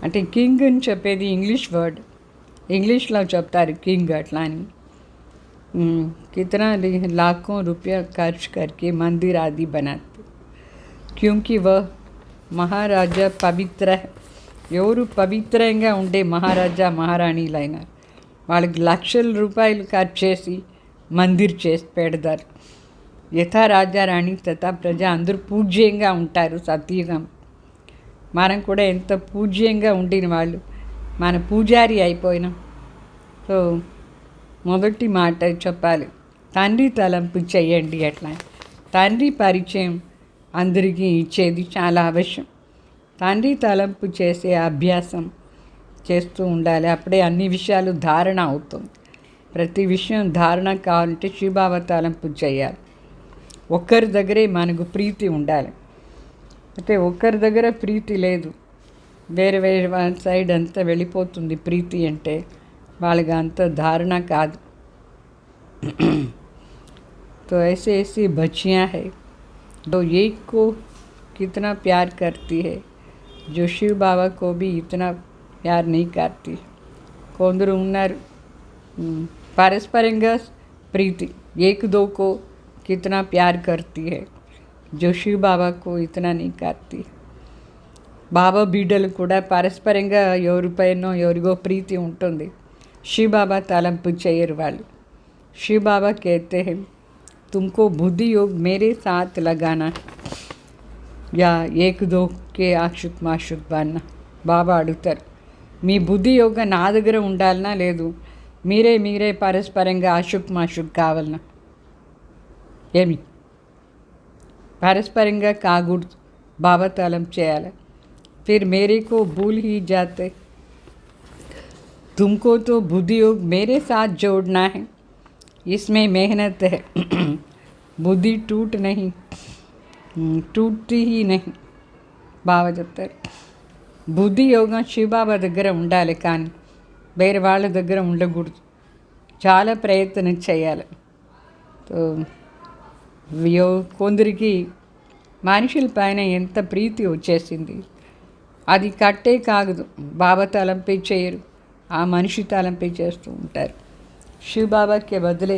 అంటే కింగ్ అని చెప్పేది ఇంగ్లీష్ వర్డ్, ఇంగ్లీష్లో చెప్తారు కింగ్ అట్లా అని. कितना लाखों रुपया खर्च करके मंदिर आदि बनाते, क्योंकि वह महाराजा पवित्र है. ఎవరు పవిత్రంగా ఉండే మహారాజా మహారాణిలైనా వాళ్ళకి లక్షల రూపాయలు ఖర్చు చేసి మందిర్ చేసి పెడతారు. యథా రాజా రాణి తథా ప్రజ అందరూ పూజ్యంగా ఉంటారు సత్యుగం. మనం కూడా ఎంత పూజ్యంగా ఉండిన వాళ్ళు, మన పూజారి అయిపోయినాం. సో మొదటి మాట చెప్పాలి, తండ్రి తలంపు చేయండి. అట్లా తండ్రి పరిచయం అందరికీ ఇచ్చేది చాలా అవశ్యం. తండ్రి తలంపు చేసే అభ్యాసం చేస్తూ ఉండాలి. అప్పుడే అన్ని విషయాలు ధారణ అవుతుంది. ప్రతి విషయం ధారణ కావాలంటే శివబాబా తలంపు చేయాలి. ఒక్కరి దగ్గరే మనకు ప్రీతి ఉండాలి. అయితే ఒక్కరి దగ్గర ప్రీతి లేదు, వేరే వేరే వాళ్ళ సైడ్ అంతా వెళ్ళిపోతుంది ప్రీతి అంటే, వాళ్ళకి అంత ధారణ కాదు. तो ऐसे ऐसी बच्चियाँ हैं जो एक को कितना प्यार करती है, जो शिव बाबा को भी इतना प्यार नहीं करती. కొందరు ఉన్నారు परस्परंगा प्रीति, एक दो को कितना प्यार करती है, जो शिव बाबा को इतना नहीं करती. బాబా బిడ్డలు కూడా పరస్పరంగా ఎవరిపైనో ఎవరిగో ప్రీతి ఉంటుంది. शिव बाबा తలంపు చేయరు వాళ్ళు. शिव बाबा कहते हैं तुमको बुद्धि योग मेरे साथ लगाना या एक दो के आशुक माशुक बनना. బాబా అడుగుతారు, మీ బుద్ధి యోగ నా దగ్గర ఉండాలనా, లేదు మీరే మీరే పరస్పరంగా ఆశుక్ మాషుక్ కావాలనా? ఏమి పరస్పరంగా కాకూడదు, బాబా తలం చేయాలి. फिर मेरे को भूल ही जाते. तुमको तो बुद्धि योग मेरे साथ जोड़ना है, इसमें मेहनत है. बुद्धि टूटती ही नहीं. బాబా చెప్తారు, బుద్ధి యోగం శివబాబా దగ్గర ఉండాలి, కానీ వేరే వాళ్ళ దగ్గర ఉండకూడదు. చాలా ప్రయత్నం చేయాలి. కొందరికి మనుషుల పైన ఎంత ప్రీతి వచ్చేసింది, అది కట్టే కాగదు. బాబా తలంపై చేయరు, ఆ మనిషి తలంపై చేస్తూ ఉంటారు. शिव बाबा के बदले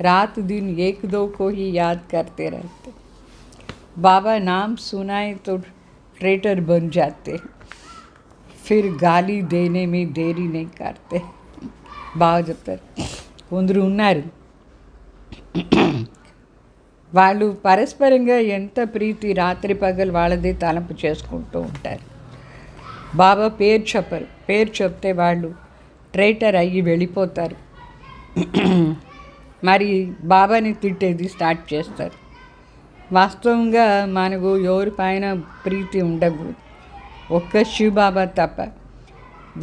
रात दिन एक दो को ही याद करते रहते. बाबा नाम सुनाए तो ट्रेटर बन जाते, फिर गाली देने में देरी नहीं करते. బాగా చెప్తారు. కొందరు ఉన్నారు వాళ్ళు పరస్పరంగా ఎంత ప్రీతి, రాత్రి పగలు వాళ్ళదే తలంపు చేసుకుంటూ ఉంటారు. బాబా పేరు చెప్పరు, పేరు చెప్తే వాళ్ళు ట్రైటర్ అయ్యి వెళ్ళిపోతారు. మరి బాబాని తిట్టేది స్టార్ట్ చేస్తారు. వాస్తవంగా మనకు ఎవరి పైన ప్రీతి ఉండకూడదు, ఒక్క శివ బాబా తప్ప.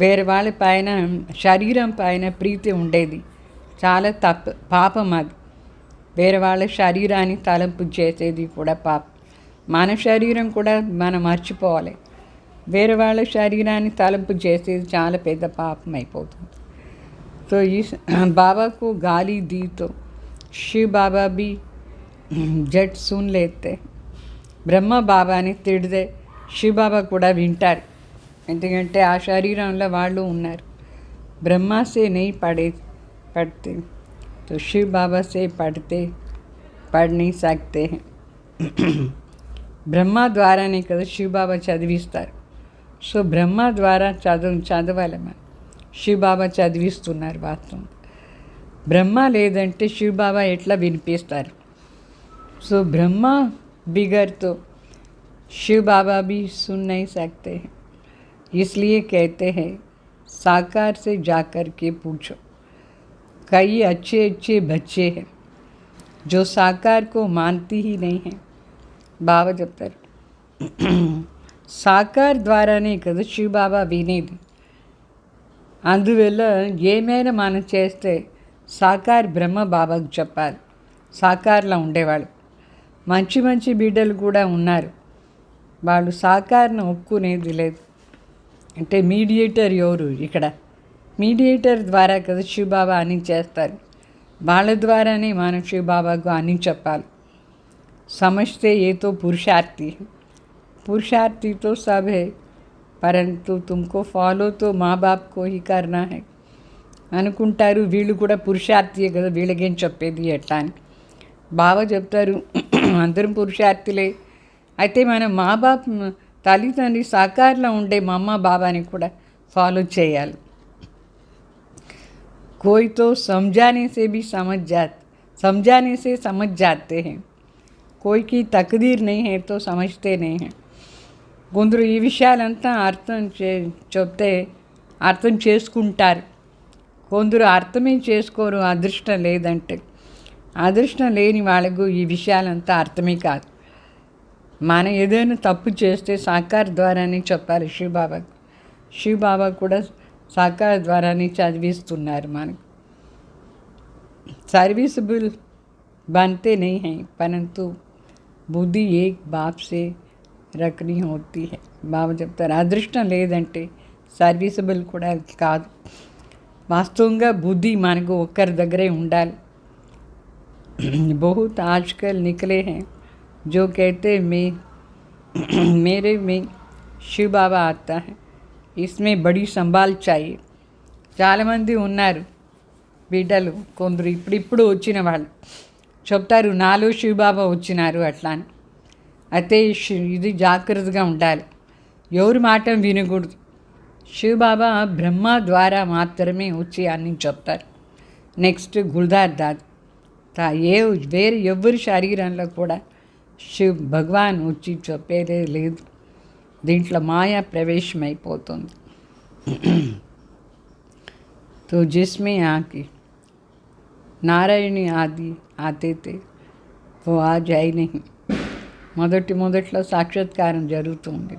వేరే వాళ్ళ పైన, శరీరం పైన ప్రీతి ఉండేది చాలా తప్పు, పాపం అది. వేరే వాళ్ళ శరీరాన్ని తలంపు చేసేది కూడా పాపం. మన శరీరం కూడా మనం మర్చిపోవాలి. వేరే వాళ్ళ శరీరాన్ని తలంపు చేసేది చాలా పెద్ద పాపం అయిపోతుంది. तो इस बाबा को गाली दी तो शिव बाबा भी झट सुन लेते. బ్రహ్మ బాబాని తిడితే శివ బాబా కూడా వింటారు, ఎందుకంటే ఆ శరీరంలో వాళ్ళు ఉన్నారు. బ్రహ్మ से नहीं पढ़ते तो शिव बाबा से पढ़ नहीं सकते हैं. బ్రహ్మ ద్వారానే కదా శివ బాబా చదివిస్తారు. సో బ్రహ్మ ద్వారా చదవాలి. మనం శివ బాబా చదివిస్తున్నారు. వాస్తవం బ్రహ్మ లేదంటే శివ బాబా ఎట్లా వినిపిస్తారు? సో బ్రహ్మ बिगड़ तो शिव बाबा भी सुन नहीं सकते हैं. इसलिए कहते हैं साकार से जाकर के पूछो. कई अच्छे अच्छे बच्चे हैं जो साकार को मानती ही नहीं हैं. బాబా చెప్తారు, సాకార్ ద్వారానే కదా శివ బాబా వినేది. అందువల్ల ఏమైనా మనం చేస్తే సాకార్ బ్రహ్మ బాబాకు చెప్పాలి. సాకార్లో ఉండేవాళ్ళు మంచి మంచి బిడ్డలు కూడా ఉన్నారు, వాళ్ళు సాకార్ను ఒప్పుకునేది లేదు. అంటే మీడియేటర్ ఎవరు ఇక్కడ? మీడియేటర్ ద్వారా కదా శివ బాబా అని చేస్తారు. వాళ్ళ ద్వారానే మనం శివ బాబాకు అని చెప్పాలి. समझते ये तो पुरुषार्थी तो सब है, परंतु तुमको फॉलो तो माँ बाप को ही करना है అనుకుంటారు. వీళ్ళు కూడా పురుషార్థియే కదా, వీళ్ళకేం చెప్పేది ఎట్లా అని. బాబా చెప్తారు అందరం పురుషార్థులే, అయితే మనం మా బాప్ తల్లిదండ్రి సాకార్లో ఉండే మా అమ్మ బాబాని కూడా ఫాలో చేయాలి. कोई तो समझाने से भी समझ समझाने से समझ जाते हैं, कोई की तकदीर नहीं है तो समझते नहीं हैं. కొందరు ఈ విషయాలంతా చెప్తే అర్థం చేసుకుంటారు, కొందరు అర్థమే చేసుకోరు. అదృష్టం లేదంటే అదృష్టం లేని వాళ్ళకు ఈ విషయాలంతా అర్థమే కాదు. మనం ఏదైనా తప్పు చేస్తే సాకార్ ద్వారానే చెప్పాలి. శివబాబా కూడా సాకార్ ద్వారానే చదివిస్తున్నారు మనకు. सर्विसबल बनते नहीं हैं, परंतु बुद्धि एक बाप से रखनी होती है. బాబా చెప్తారు అదృష్టం లేదంటే సర్వీసబుల్ కూడా కాదు. వాస్తవంగా బుద్ధి మనకు ఒక్కరి దగ్గరే ఉండాలి. बहुत आजकल निकले हैं जो कहते मेरे में शिव बाबा आता है, इसमें बड़ी संभाल चाहिए. చాలామంది ఉన్నారు బిడ్డలు, కొందరు ఇప్పుడు వచ్చిన వాళ్ళు చెప్తారు నాలో శివబాబా వచ్చినారు అట్లా అని. అయితే ఇది జాగ్రత్తగా ఉండాలి, ఎవరి మాట వినకూడదు. శివబాబా బ్రహ్మ ద్వారా మాత్రమే వచ్చి అన్నీ చెప్తారు. నెక్స్ట్ గుల్దార్ దాదా వేరే ఎవరి శరీరంలో కూడా భగవాన్ వచ్చి చెప్పేదే లేదు. దీంట్లో మాయా ప్రవేశమైపోతుంది. तो जिसमें आके నారాయణి ఆది ఆతే ఓ ఆజ్ అయి నహి. మొదట్లో సాక్షాత్కారం జరుగుతుంది.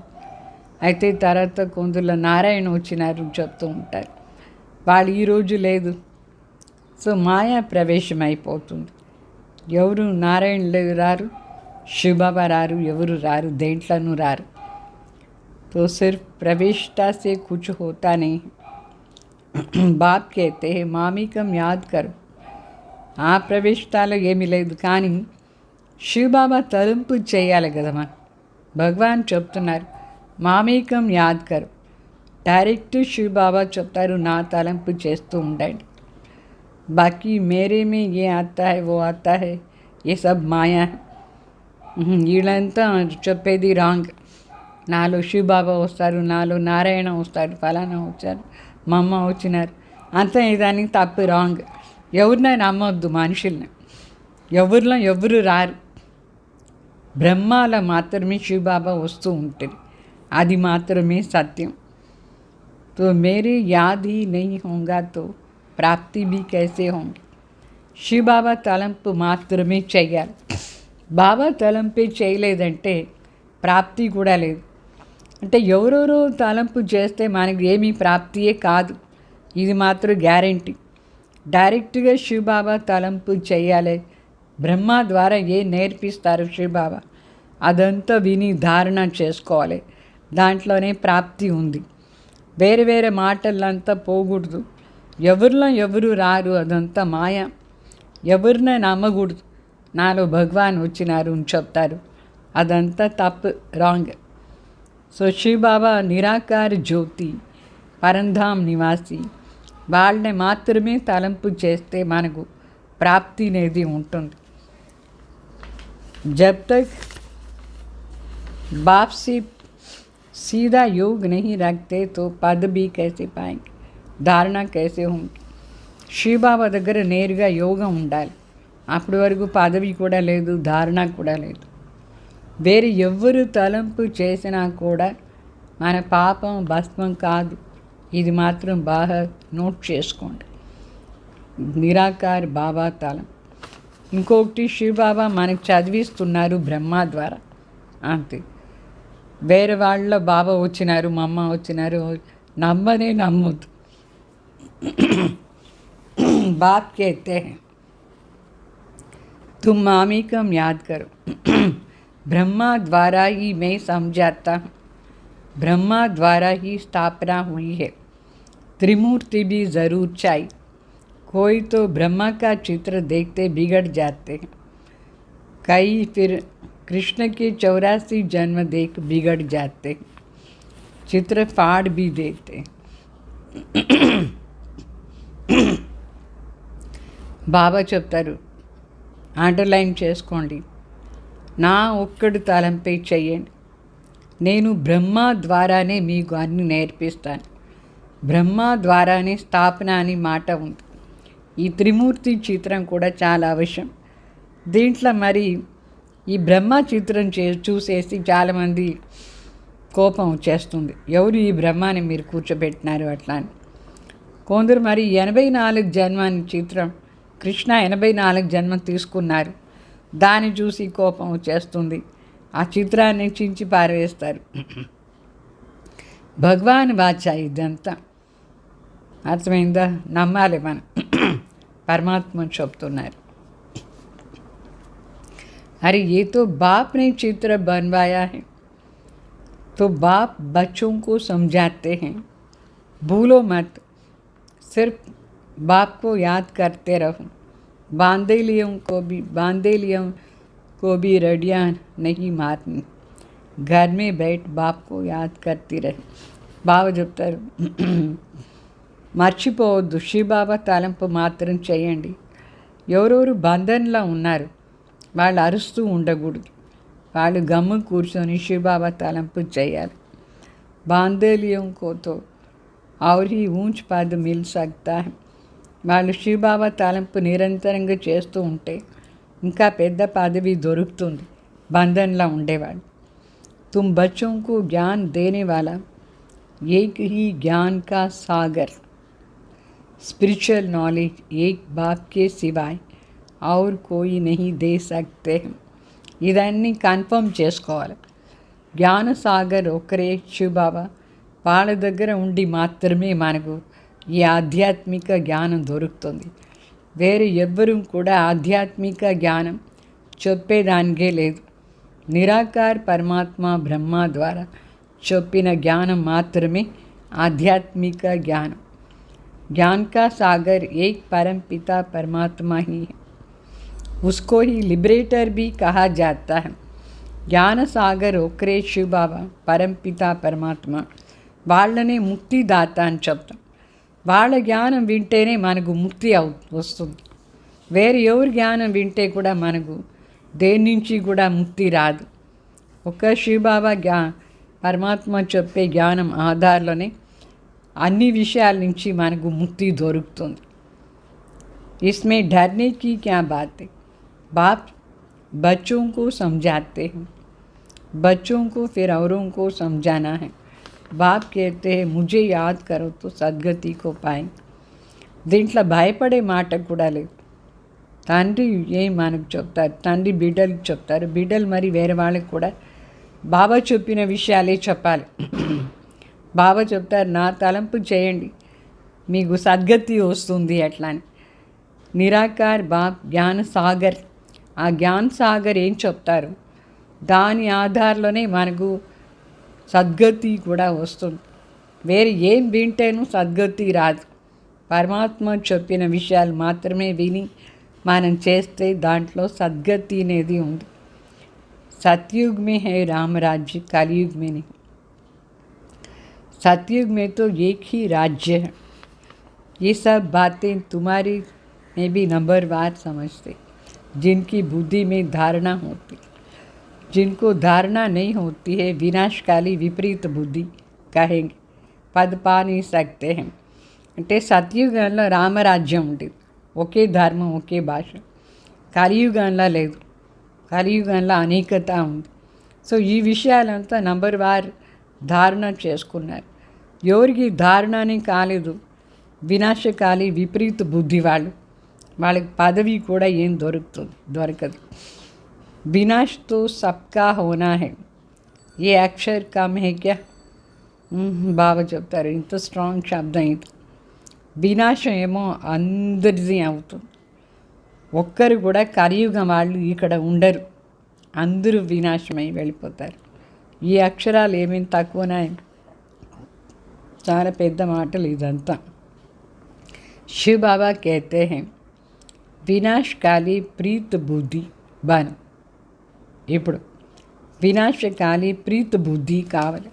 అయితే తర్వాత కొందరు నారాయణ వచ్చినారు చెప్తూ ఉంటారు, వాళ్ళు ఈరోజు లేదు. సో మాయా ప్రవేశం అయిపోతుంది. ఎవరు నారాయణ రారు, శివబాబా రారు, ఎవరు రారు, దేంట్లోనూ రారు. तो सिर्फ प्रवेशता से कुछ होता नहीं. బాప్ कहते हैं మామికం యాద్ కరు. ఆ ప్రవేశతాలో ఏమీ లేదు, కానీ శివబాబా తలంపు చేయాలి కదా. మనం భగవాన్ చెప్తున్నారు మామేకం యాద్ కరు. డైరెక్ట్ శివబాబా చెప్తారు నా తలంపు చేస్తూ ఉండండి. బాకీ మేరే మే ఏ ఆతా హై వో ఆతా హై, ఏ సబ్ మాయా. వీళ్ళంతా చెప్పేది రాంగ్. నాలో శివబాబా వస్తారు, నాలో నారాయణ వస్తారు, ఫలానా వచ్చారు, మా అమ్మ వచ్చినారు, అంతా ఇదానికి తప్పు, రాంగ్. ఎవరినైనా నమ్మొద్దు మనుషుల్ని. ఎవరిలో ఎవరు రారు. బ్రహ్మాల మాత్రమే శివబాబా వస్తూ ఉంటుంది, అది మాత్రమే సత్యం. तो मेरे याद ही नहीं होगा तो प्राप्ति भी कैसे होंगी. శివబాబా తలంపు మాత్రమే చెయ్యాలి. బాబా తలంపే చేయలేదంటే ప్రాప్తి కూడా లేదు. అంటే ఎవరెవరో తలంపు చేస్తే మనకి ఏమీ ప్రాప్తియే కాదు, ఇది మాత్రం గ్యారంటీ. డైరెక్ట్గా శివబాబా తలంపు చేయాలి. బ్రహ్మ ద్వారా ఏ నేర్పిస్తారు శివబాబా, అదంతా విని ధారణ చేసుకోవాలి. దాంట్లోనే ప్రాప్తి ఉంది. వేరే వేరే మాటలంతా పోకూడదు. ఎవరిలో ఎవరు రారు, అదంతా మాయ. ఎవరినే నమ్మకూడదు. నాలో భగవాన్ వచ్చినారు అని చెప్తారు, అదంతా తప్పు, రాంగ్. సో శివబాబా నిరాకార జ్యోతి, పరంధామ్ నివాసి, వాళ్ళని మాత్రమే తలంపు చేస్తే మనకు ప్రాప్తి అనేది ఉంటుంది. जब तक बाप से सीधा योग नहीं रखते तो पद भी कैसे पाएंगे, धारणा कैसे होंगी. శివబాబా దగ్గర నేరుగా యోగం ఉండాలి. అప్పటి వరకు పదవి కూడా లేదు, ధారణ కూడా లేదు. వేరే ఎవ్వరు తలంపు చేసినా కూడా మన పాపం భస్మం కాదు. ఇది మాత్రం బాగా నోట్ చేసుకోండి. నిరాకార్ బాబా తలం. ఇంకొకటి శివబాబా మనకు చదివిస్తున్నారు బ్రహ్మ ద్వారా, అంతే. వేరే వాళ్ళ బాబా వచ్చినారు, మా అమ్మ వచ్చినారు, నమ్మనే నమ్మొద్దు. बाप कहते हैं तुम मामिकम याद करो. ब्रह्मा द्वारा ही मैं समझाता हूँ, ब्रह्मा द्वारा ही स्थापना हुई है. त्रिमूर्ति भी ज़रूर चाहिए. कोई तो ब्रह्मा का चित्र देखते बिगड़ जाते हैं, कई फिर कृष्ण के 84 जन्म देख बिगड़ जाते हैं, चित्र फाड़ भी देते हैं. బాబా చెప్తారు, అండర్లైన్ చేసుకోండి, నా ఒక్కడి తలంపై చెయ్యండి. నేను బ్రహ్మ ద్వారానే మీకు అన్ని నేర్పిస్తాను. బ్రహ్మ ద్వారానే స్థాపన అని మాట ఉంది. ఈ త్రిమూర్తి చిత్రం కూడా చాలా అవశ్యం. దీంట్లో మరి ఈ బ్రహ్మ చిత్రం చూసేసి చాలామంది కోపం వచ్చేస్తుంది, ఎవరు ఈ బ్రహ్మాని మీరు కూర్చోబెట్టినారు అట్లా అని. కొందరు మరి 84 జన్మని చిత్రం, కృష్ణ 84 జన్మ తీసుకున్నారు, దాన్ని చూసి కోపం వచ్చేస్తుంది, ఆ చిత్రాన్ని చించి పారవేస్తారు. భగవాన్ వాచ ఇదంతా అర్థమైందా? నమ్మాలి మనం, పరమాత్మ చెప్తున్నారు. अरे ये तो बाप ने चित्र बनवाया है, तो बाप बच्चों को समझाते हैं, भूलो मत, सिर्फ बाप को याद करते रहो. बांदेलियों को भी रडियाँ नहीं मारनी, घर में बैठ बाप को याद करती रहे. బాబా చెప్తారు, మర్చిపోవద్దు, శివబాబా తలంపు మాత్రం చేయండి. ఎవరెవరు బంధన్లో ఉన్నారు వాళ్ళు అరుస్తూ ఉండకూడదు, వాళ్ళు గమ్ము కూర్చొని శివబాబా తలంపు చేయాలి. బాంధేలియం కోతో और ही ऊंच पद मिल सकता है. వాళ్ళు శివబాబా తలంపు నిరంతరంగా చేస్తూ ఉంటే ఇంకా పెద్ద పదవి దొరుకుతుంది బంధన్లో ఉండేవాళ్ళు. तुम बच्चों को ज्ञान देने वाला एक ही ज्ञान का सागर, स्पिरिचुअल नॉलेज एक बाप के सिवाय और कोई नहीं दे सकते. ఇదన్నీ కన్ఫర్మ్ చేసుకోవాలి. జ్ఞాన సాగర్ ఒకరే శివబాబా, వాళ్ళ దగ్గర ఉండి మాత్రమే మనకు ఈ ఆధ్యాత్మిక జ్ఞానం దొరుకుతుంది. వేరే ఎవ్వరూ కూడా ఆధ్యాత్మిక జ్ఞానం చెప్పేదానికే లేదు. నిరాకార్ పరమాత్మ బ్రహ్మ ద్వారా చెప్పిన జ్ఞానం మాత్రమే ఆధ్యాత్మిక జ్ఞానం. ज्ञान का सागर एक परम पिता परमात्मा ही है, उसको ही लिबरेटर भी कहा जाता है. జ్ఞాన సాగర్ ఒకరే శివ బాబా, పరంపిత పరమాత్మ, వాళ్ళనే ముక్తిదాత అని చెప్తాం. వాళ్ళ జ్ఞానం వింటేనే మనకు ముక్తి వస్తుంది. వేరే ఎవరి జ్ఞానం వింటే కూడా మనకు దేని నుంచి కూడా ముక్తి రాదు. ఒక శివబాబా పరమాత్మ చెప్పే జ్ఞానం ఆధారంలోనే అన్ని విషయాల నుంచి మనకు ముక్తి దొరుకుతుంది. इसमें डरने की क्या बात है. बाप बच्चों को समझाते हैं, बच्चों को फिर औरों को समझाना है. बाप कहते हैं मुझे याद करो तो सद्गति को पाएं. దీంట్లో భయపడే మాట కూడా లేదు. తండ్రి ఏం మనకు చెప్తారు, తండ్రి బిడ్డలకు చెప్తారు, బిడ్డలు మరి వేరే వాళ్ళకి కూడా బాబా చెప్పిన విషయాలే చెప్పాలి. బాబా చెప్తారు నా తలంపు చేయండి మీకు సద్గతి వస్తుంది అట్లా అని. నిరాకార్ బాప్ జ్ఞాన సాగర్, ఆ జ్ఞాన సాగర్ ఏం చెప్తారు దాని ఆధారంలోనే మనకు సద్గతి కూడా వస్తుంది. వేరే ఏం వింటేనూ సద్గతి రాదు. పరమాత్మ చెప్పిన విషయాలు మాత్రమే విని మనం చేస్తే దాంట్లో సద్గతి అనేది ఉంది. सतयुग में है राम राज्य, कलयुग में नहीं. सतयुग में तो एक ही राज्य है. ये सब बातें तुम्हारी में भी नंबरवार समझते, जिनकी बुद्धि में धारणा होती. जिनको धारणा नहीं होती है विनाशकाली विपरीत बुद्धि कहेंगे, पद पा नहीं सकते हैं. అంటే సత్యుగంలో రామరాజ్యం ఉండేది, ఒకే ధర్మం ఒకే భాష. కలియుగంలో లేదు, కలియుగంలో అనేకత ఉంది. సో ఈ విషయాలంతా నంబర్ వార్ ధారణ చేసుకున్నారు. ఎవరికి ధారణనే కాలేదు వినాశకాలి విపరీత బుద్ధి వాళ్ళకి పదవి కూడా ఏం దొరకదు. వినాశ్ తో సబ్కా హోనా హై, ఏ అక్షర్ కమ్ హై క్యా. బాబా చెప్తారు ఇంత స్ట్రాంగ్ శబ్దం ఇది. వినాశం ఏమో అందరిది అవుతుంది. ఒక్కరు కూడా కలియుగం వాళ్ళు ఇక్కడ ఉండరు, అందరూ వినాశమై వెళ్ళిపోతారు. ఈ అక్షరాలు ఏమేమి తక్కువనా, చాలా పెద్ద మాటలు ఇదంతా. శివ బాబా कहते हैं వినాశకాలి ప్రీత బుద్ధి బన్. ఇప్పుడు వినాశకాలి ప్రీత బుద్ధి కావాలి.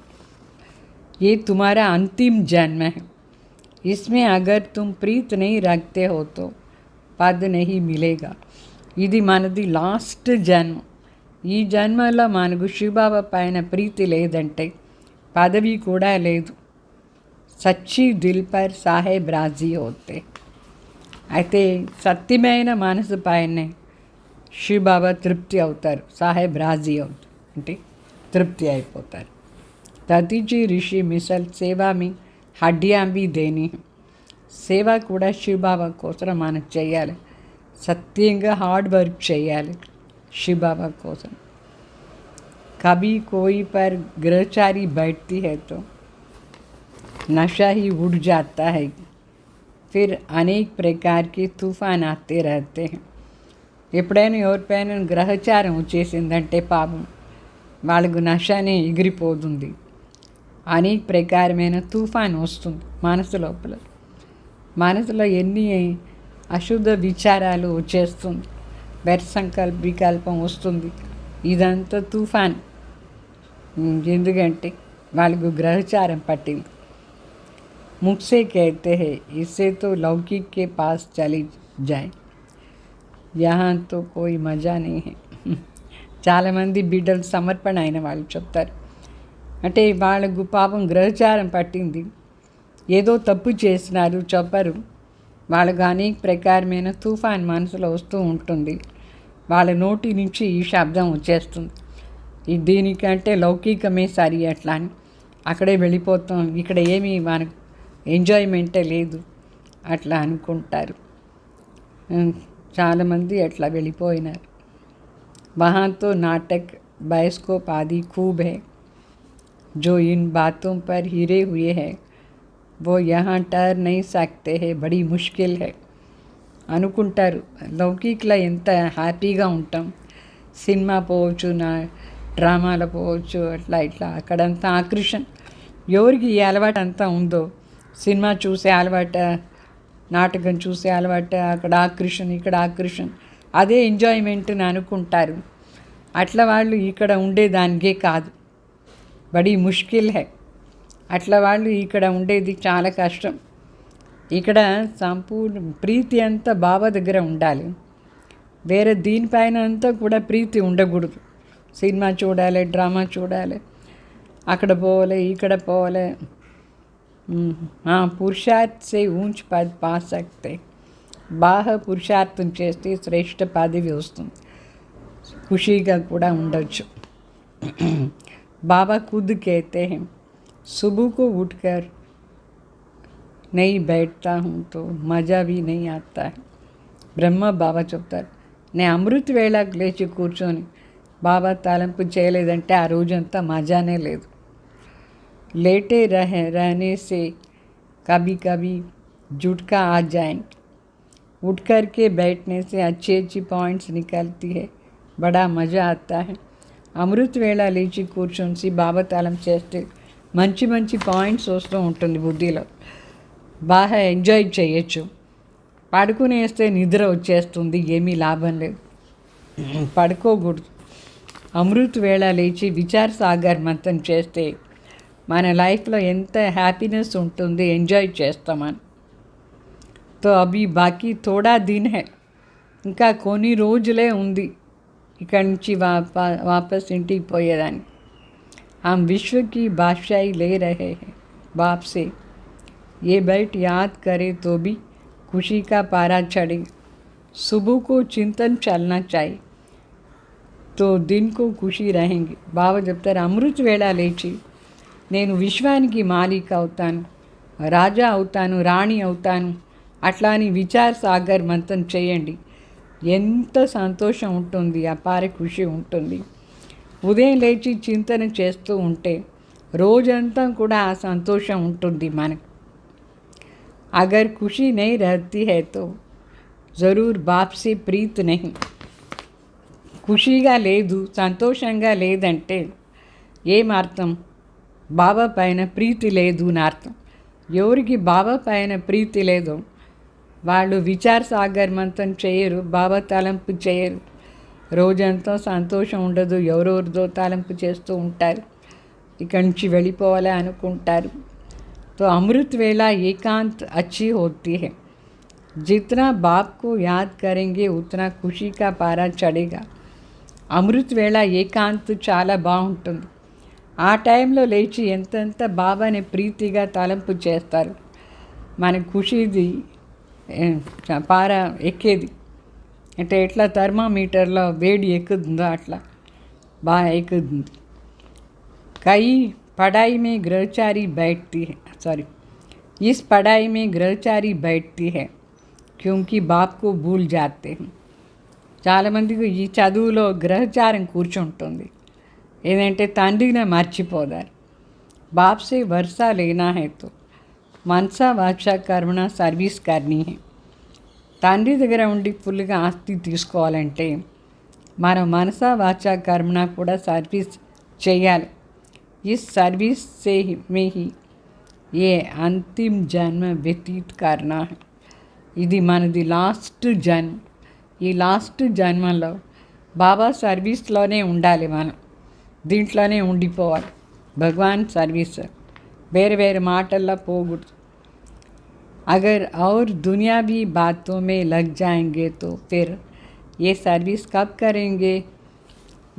ये तुम्हारा अंतिम जन्म है, इसमें अगर तुम प्रीत नहीं रखते हो तो పద్ నహీ మిలేగా. ఇది మనది లాస్ట్ జన్మ. ఈ జన్మలో మనకు శివబాబా పైన ప్రీతి లేదంటే పదవి కూడా లేదు. సచ్చి దిల్ పర్ సాహెబ్ రాజీ హోతే. అయితే సత్యమైన మనసు పైనే శివబాబా తృప్తి అవుతారు, సాహెబ్ రాజీ అవుతారు, అంటే తృప్తి అయిపోతారు. తతిజీ ఋషి మిసల్ సేవా మీ హడ్డియా भी దేని, సేవ కూడా శివబాబా కోసం మనం చేయాలి, సత్యంగా హార్డ్ వర్క్ చేయాలి శివబాబా కోసం. कभी कोई पर ग्रहचारी बैठती है तो नशा ही उड़ जाता है, फिर अनेक प्रकार के तूफान आते रहते हैं. ఎప్పుడైనా ఎవరిపైన గ్రహచారం వచ్చేసిందంటే పాపం వాళ్ళకు నషానే ఎగిరిపోతుంది, అనేక ప్రకారమైన తుఫాన్ వస్తుంది మనసు లోపల. మనసులో ఎన్ని అశుద్ధ విచారాలు వచ్చేస్తుంది, వికల్పం వస్తుంది, ఇదంతా తుఫాన్. ఎందుకంటే వాళ్ళకు గ్రహచారం పట్టింది. मुझसे कहते हैं इससे तो लौकिक के पास चली जाए, यहाँ तो कोई मज़ा नहीं है. చాలామంది బిడ్డలు సమర్పణ అయిన వాళ్ళు చెప్తారు, అంటే వాళ్ళకు పాపం గ్రహచారం పట్టింది, ఏదో తప్పు చేసినారు చెప్పరు, వాళ్ళకు అనేక ప్రకారమైన తుఫాన్ మనసులో వస్తూ ఉంటుంది, వాళ్ళ నోటి నుంచి ఈ శబ్దం వచ్చేస్తుంది, దీనికంటే లౌకికమే సరి అట్లా అని అక్కడే వెళ్ళిపోతాం, ఇక్కడ ఏమీ మనకు ఎంజాయ్మెంటే లేదు అట్లా అనుకుంటారు. చాలామంది అట్లా వెళ్ళిపోయినారు. वहाँ तो नाटक बायोस्कोप आदि खूब है, जो इन बातों पर हिरे हुए हैं वो यहाँ ठहर नहीं सकते हैं, बड़ी मुश्किल है అనుకుంటారు. లౌకికలో ఎంత హ్యాపీగా ఉంటాం, సినిమా పోవచ్చు, నా డ్రామాలో పోవచ్చు, అట్లా ఇట్లా అక్కడంతా ఆకర్షణ. ఎవరికి ఈ అలవాటు అంతా ఉందో, సినిమా చూసే అలవాటు, నాటకం చూసే అలవాటు, అక్కడ ఆకర్షణ ఇక్కడ ఆకర్షణ, అదే ఎంజాయ్మెంట్ అని అనుకుంటారు. అట్లా వాళ్ళు ఇక్కడ ఉండేదానికే కాదు, బడీ ముష్కిల్ హై, అట్లా వాళ్ళు ఇక్కడ ఉండేది చాలా కష్టం. ఇక్కడ సంపూర్ణ ప్రీతి అంతా బాబా దగ్గర ఉండాలి, వేరే దీనిపైన అంతా కూడా ప్రీతి ఉండకూడదు. సినిమా చూడాలి, డ్రామా చూడాలి, అక్కడ పోవాలి, ఇక్కడ పోవాలి. పురుషార్థ్ సే ఊంచ్ పద్ పా సక్తే, బాహ పురుషార్థం చేస్తే శ్రేష్ఠ పదవి వస్తుంది, ఖుషీగా కూడా ఉండొచ్చు. బాబా खुद कहते हैं सुबह को उठकर नहीं बैठता हूँ तो मज़ा भी नहीं आता है. బ్రహ్మ బాబా చెప్తారు, నేను అమృత వేళకు లేచి కూర్చొని బాబా తలంపు చేయలేదంటే ఆ రోజంతా మజానే లేదు. लेटे रहने से कभी कभी झुटका आ जाएंगे, उठ कर के बैठने से अच्छी अच्छी पॉइंट्स निकलती है, बड़ा मज़ा आता है. అమృత వేళ లేచి కూర్చొని బాబా తాళం చేస్తే మంచి మంచి పాయింట్స్ వస్తూ ఉంటుంది బుద్ధిలో, బాగా ఎంజాయ్ చేయొచ్చు. పడుకునేస్తే నిద్ర వచ్చేస్తుంది, ఏమీ లాభం లేదు, పడుకోకూడదు. అమృత వేళ లేచి విచార సాగర్ మంతం చేస్తే మన లైఫ్లో ఎంత హ్యాపీనెస్ ఉంటుంది, ఎంజాయ్ చేస్తామని. తో అభి బాకీ థోడా దిన్ హై, ఇంకా కొన్ని రోజులే ఉంది ఇక్కడి నుంచి వాపస్ ఇంటికి పోయేదాన్ని. हम विश्व की बादशाही ले रहे हैं बाप से, ये बैठ याद करे तो भी खुशी का पारा चढ़े. सुबह को चिंतन चलना चाहिए तो दिन को खुशी रहेंगे. బాబా చెప్తారు, అమృత వేళ లేచి నేను విశ్వానికి మాలిక అవుతాను, రాజా అవుతాను, రాణి అవుతాను అట్లా అని విచార సాగర్ మంతం చేయండి, ఎంత సంతోషం ఉంటుంది, అపార ఖుషి ఉంటుంది. ఉదయం లేచి చింతన చేస్తూ ఉంటే రోజంతా కూడా ఆ సంతోషం ఉంటుంది మనకు. అగర్ ఖుషి नहीं रहती है तो ज़रूर बाप से प्रीत नहीं. ఖుషీగా లేదు, సంతోషంగా లేదంటే ఏమర్థం, బాబా పైన ప్రీతి లేదు అని అర్థం. ఎవరికి బాబా పైన ప్రీతి లేదో వాళ్ళు విచార సాగర్ మంతం చేయరు, బాబా తలంపు చేయరు, రోజంతా సంతోషం ఉండదు, ఎవరెవరిదో తలంపు చేస్తూ ఉంటారు, ఇక్కడి నుంచి వెళ్ళిపోవాలి అనుకుంటారు. तो अमृत वेला एकांत अच्छी होती है, जितना बाप को याद करेंगे उतना खुशी का पारा चढ़ेगा. అమృత్ వేళ ఏకాంత్ చాలా బాగుంటుంది. ఆ టైంలో లేచి ఎంతెంత బాబాని ప్రీతిగా తలంపు చేస్తారు, మన ఖుషీది పార ఎక్కేది. అంటే ఎట్లా థర్మామీటర్లో వేడి ఎక్కుతుందో అట్లా బాగా ఎక్కుతుంది. కై पढ़ाई में गृहचारी बैठती है, सॉरी, इस पढ़ाई में गृहचारी बैठती है क्योंकि बाप को भूल जाते हैं. చాలామందికి ఈ చదువులో గ్రహచారం కూర్చుంటుంది. ఏదంటే తండ్రిని మర్చిపోదారు. బాప్ సే వర్షా లేనా హై తో మనసా వాచా కర్మణ సర్వీస్ కర్నీ హై. తండ్రి దగ్గర ఉండి ఫుల్గా ఆస్తి తీసుకోవాలంటే మనం మనసా వాచా కర్మణ కూడా సర్వీస్ చేయాలి. इस सर्विस से में ही ये अंतिम जन्म व्यतीत करना है. ఇది మనది లాస్ట్ జన్మ. ఈ లాస్ట్ జన్మలో బాబా సర్వీస్లోనే ఉండాలి. మనం దీంట్లోనే ఉండిపోవాలి. భగవాన్ సర్వీస్ వేరే వేరే మాటల్లో పోకూడదు. अगर और दुनियावी बातों में लग जाएंगे तो फिर ये सर्विस कब करेंगे.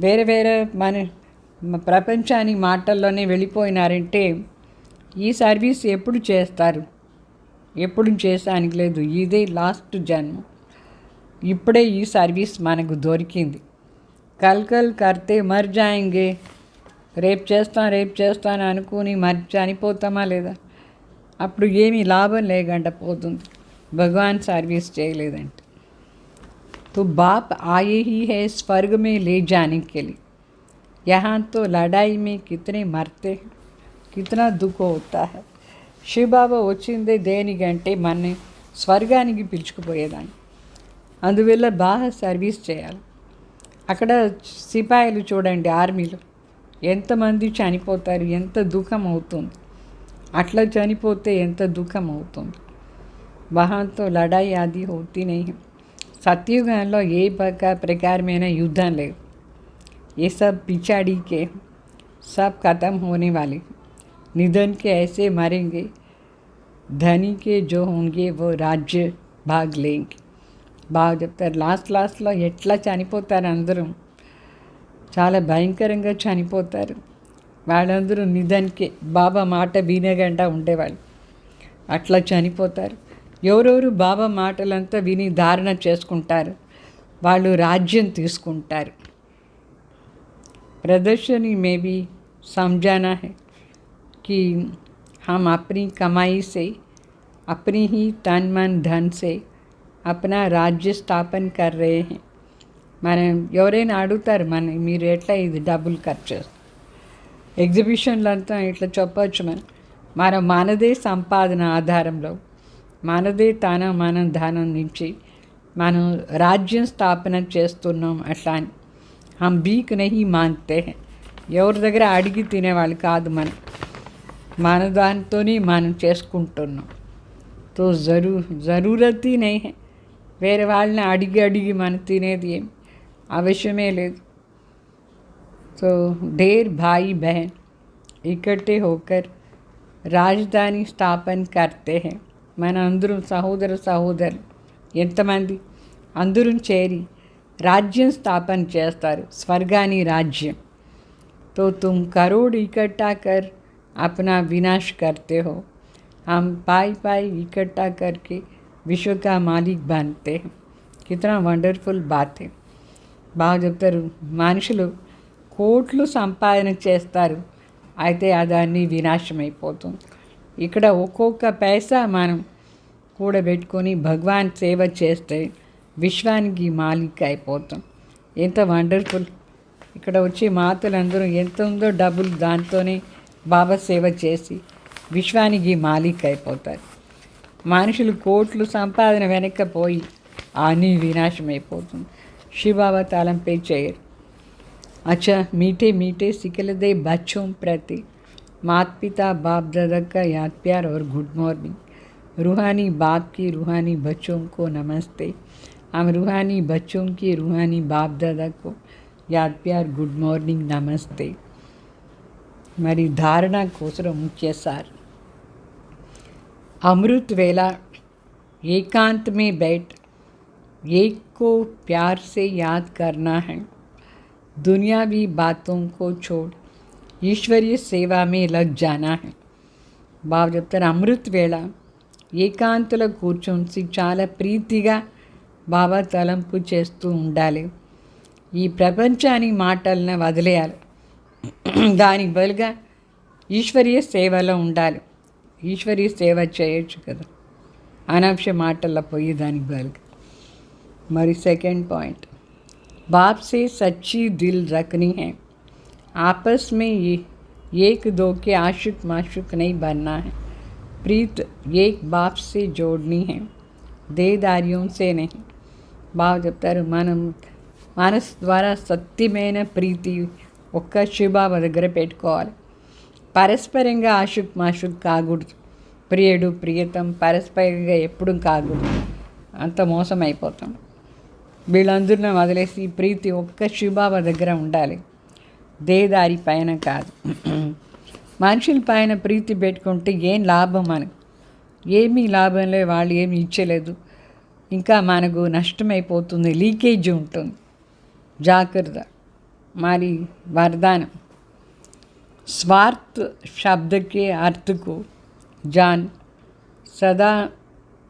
వేరే వేరే మన ప్రపంచాన్ని మాటల్లోనే వెళ్ళిపోయినారంటే ఈ సర్వీస్ ఎప్పుడు చేస్తారు? ఎప్పుడు చేసానికి లేదు. ఇదే లాస్ట్ జన్మ. ఇప్పుడే ఈ సర్వీస్ మనకు దొరికింది. కల్ కర్తే మర్ జాయింగే. రేపు చేస్తాను అనుకుని మరి చనిపోతామా లేదా? అప్పుడు ఏమీ లాభం లేకుండా పోతుంది భగవాన్ సర్వీస్ చేయలేదంటే. तो बाप आए ही है स्वर्ग में ले जाने के लिए. यहाँ तो लड़ाई में कितने मरते हैं, कितना दुख होता है. శివబాబా వచ్చిందే దేనికంటే మన స్వర్గానికి పిలుచుకుపోయేదాన్ని. అందువల్ల బాగా సర్వీస్ చేయాలి. అక్కడ సిపాయిలు చూడండి, ఆర్మీలో ఎంతమంది చనిపోతారు, ఎంత దుఃఖం అవుతుంది. అట్లా చనిపోతే ఎంత దుఃఖం అవుతుంది. వహాంతో లడాయి ఆది హోతీ నహీ. సత్యుగంలో ఏ ప్రకారమైన యుద్ధం లేదు. ये सब पिछाड़ी के सब ख़त्म होने वाले. निधन के ऐसे मरेंगे, धनी के जो होंगे वो राज्य भाग लेंगे. బాగా చెప్తారు. లాస్ట్లో ఎట్లా చనిపోతారు అందరూ, చాలా భయంకరంగా చనిపోతారు. వాళ్ళందరూ నిధన్కే బాబా మాట వినకుండా ఉండేవాళ్ళు. అట్లా చనిపోతారు. ఎవరెవరు బాబా మాటలంతా విని ధారణ చేసుకుంటారు వాళ్ళు రాజ్యం తీసుకుంటారు. प्रदर्शनी में भी समझाना है कि हम अपनी कमाई से, अपनी ही तन मन धन से अपना राज्य स्थापन कर रहे हैं. మనం ఎవరైనా అడుగుతారు మీరు ఎట్లా ఇది డబ్బులు ఖర్చు చేస్తారు. ఎగ్జిబిషన్లు అంతా ఇట్లా చెప్పచ్చు. మనం మనదే సంపాదన ఆధారంలో మనదే మనం ధనం నుంచి మనం రాజ్యం స్థాపన చేస్తున్నాం. అట్లా అని हम भीख नहीं मांगते हैं. ఎవరి దగ్గర అడిగి తినేవాళ్ళు కాదు. మన దానితోనే మనం చేసుకుంటున్నాం. తో జరూరత్ ही नहीं है. వేరే వాళ్ళని అడిగి మనం తినేది ఏం అవశ్యమే లేదు. तो ढेर भाई बहन इकट्ठे होकर राजधानी स्थापन करते हैं. మన అందరం సహోదరు ఎంతమంది అందరం చేరి राज्य स्थापन చేస్తారు, స్వర్గాని राज्य. तो तुम करोड़ इकट्ठा कर अपना विनाश करते हो. हम पाई इकट्ठा करके विश्व का मालिक बनते हैं. कितना वंडरफुल बात है. బాగా చెప్తారు. మనుషులు కోట్లు సంపాదన చేస్తారు, అయితే అదాన్ని వినాశం అయిపోతుంది. ఇక్కడ ఒక్కొక్క పైసా మనం కూడబెట్టుకొని భగవాన్ సేవ చేస్తే విశ్వానికి మాలిక్ అయిపోతాం. ఎంత వండర్ఫుల్. ఇక్కడ వచ్చే మాతలందరూ ఎంత ఉందో డబ్బులు దాంతోనే బాబా సేవ చేసి విశ్వానికి మాలిక్ అయిపోతారు. మనుషులు కోట్లు సంపాదన వెనక్కపోయి అన్నీ వినాశం అయిపోతుంది. శివబాబా తలంపై చేయరు. अच्छा मीठे मीठे सिकलदे बच्चों प्रति माता पिता बाप दादा का याद प्यार और गुड मॉर्निंग. रूहानी बाप की रूहानी बच्चों को नमस्ते. हम रूहानी बच्चों की रूहानी बाप दादा को याद प्यार गुड मॉर्निंग नमस्ते. మరి ధారణ కోసం ముఖ్య సార్. अमृत वेला एकांत में बैठ एक को प्यार से याद करना है. दुनियावी बातों को छोड़ ईश्वरीय सेवा में लग जाना है. బాబు చెప్తారు, అమృత్ వేళ ఏకాంతలో కూర్చొని చాలా ప్రీతిగా బాబా తలంపు చేస్తూ ఉండాలి. ఈ ప్రపంచానికి మాటలను వదిలేయాలి. దానికి బదులుగా ఈశ్వరీయ సేవలో ఉండాలి. ఈశ్వరీయ సేవ చేయొచ్చు కదా, అనవసర మాటల్లో పోయి దానికి బదులుగా. మరి సెకండ్ పాయింట్, बाप से सच्ची दिल रखनी है, आपस में एक दो के आशिक माशुक नहीं बनना है, प्रीत एक बाप से जोड़नी है, देदारियों से नहीं. బాబా చెప్తారు, మనం మనసు ద్వారా సత్యమైన ప్రీతి ఒక్క శివబాబా దగ్గర పెట్టుకోవాలి. పరస్పరంగా ఆషుక్ మాషుక్ కాకూడదు. ప్రియుడు ప్రియతం పరస్పరంగా ఎప్పుడు కాకూడదు, అంత మోసం అయిపోతాం. వీళ్ళందరినీ వదిలేసి ప్రీతి ఒక్క శివబాబా దగ్గర ఉండాలి, దేదారి పైన కాదు. మనుషుల పైన ప్రీతి పెట్టుకుంటే ఏం లాభం? మనకు ఏమీ లాభం లేదు, వాళ్ళు ఏమి ఇచ్చలేదు, ఇంకా మనకు నష్టమైపోతుంది, లీకేజ్ ఉంటుంది. జాగ్రత్త. మరి वरदान, स्वार्थ शब्द के अर्थ को जान, सदा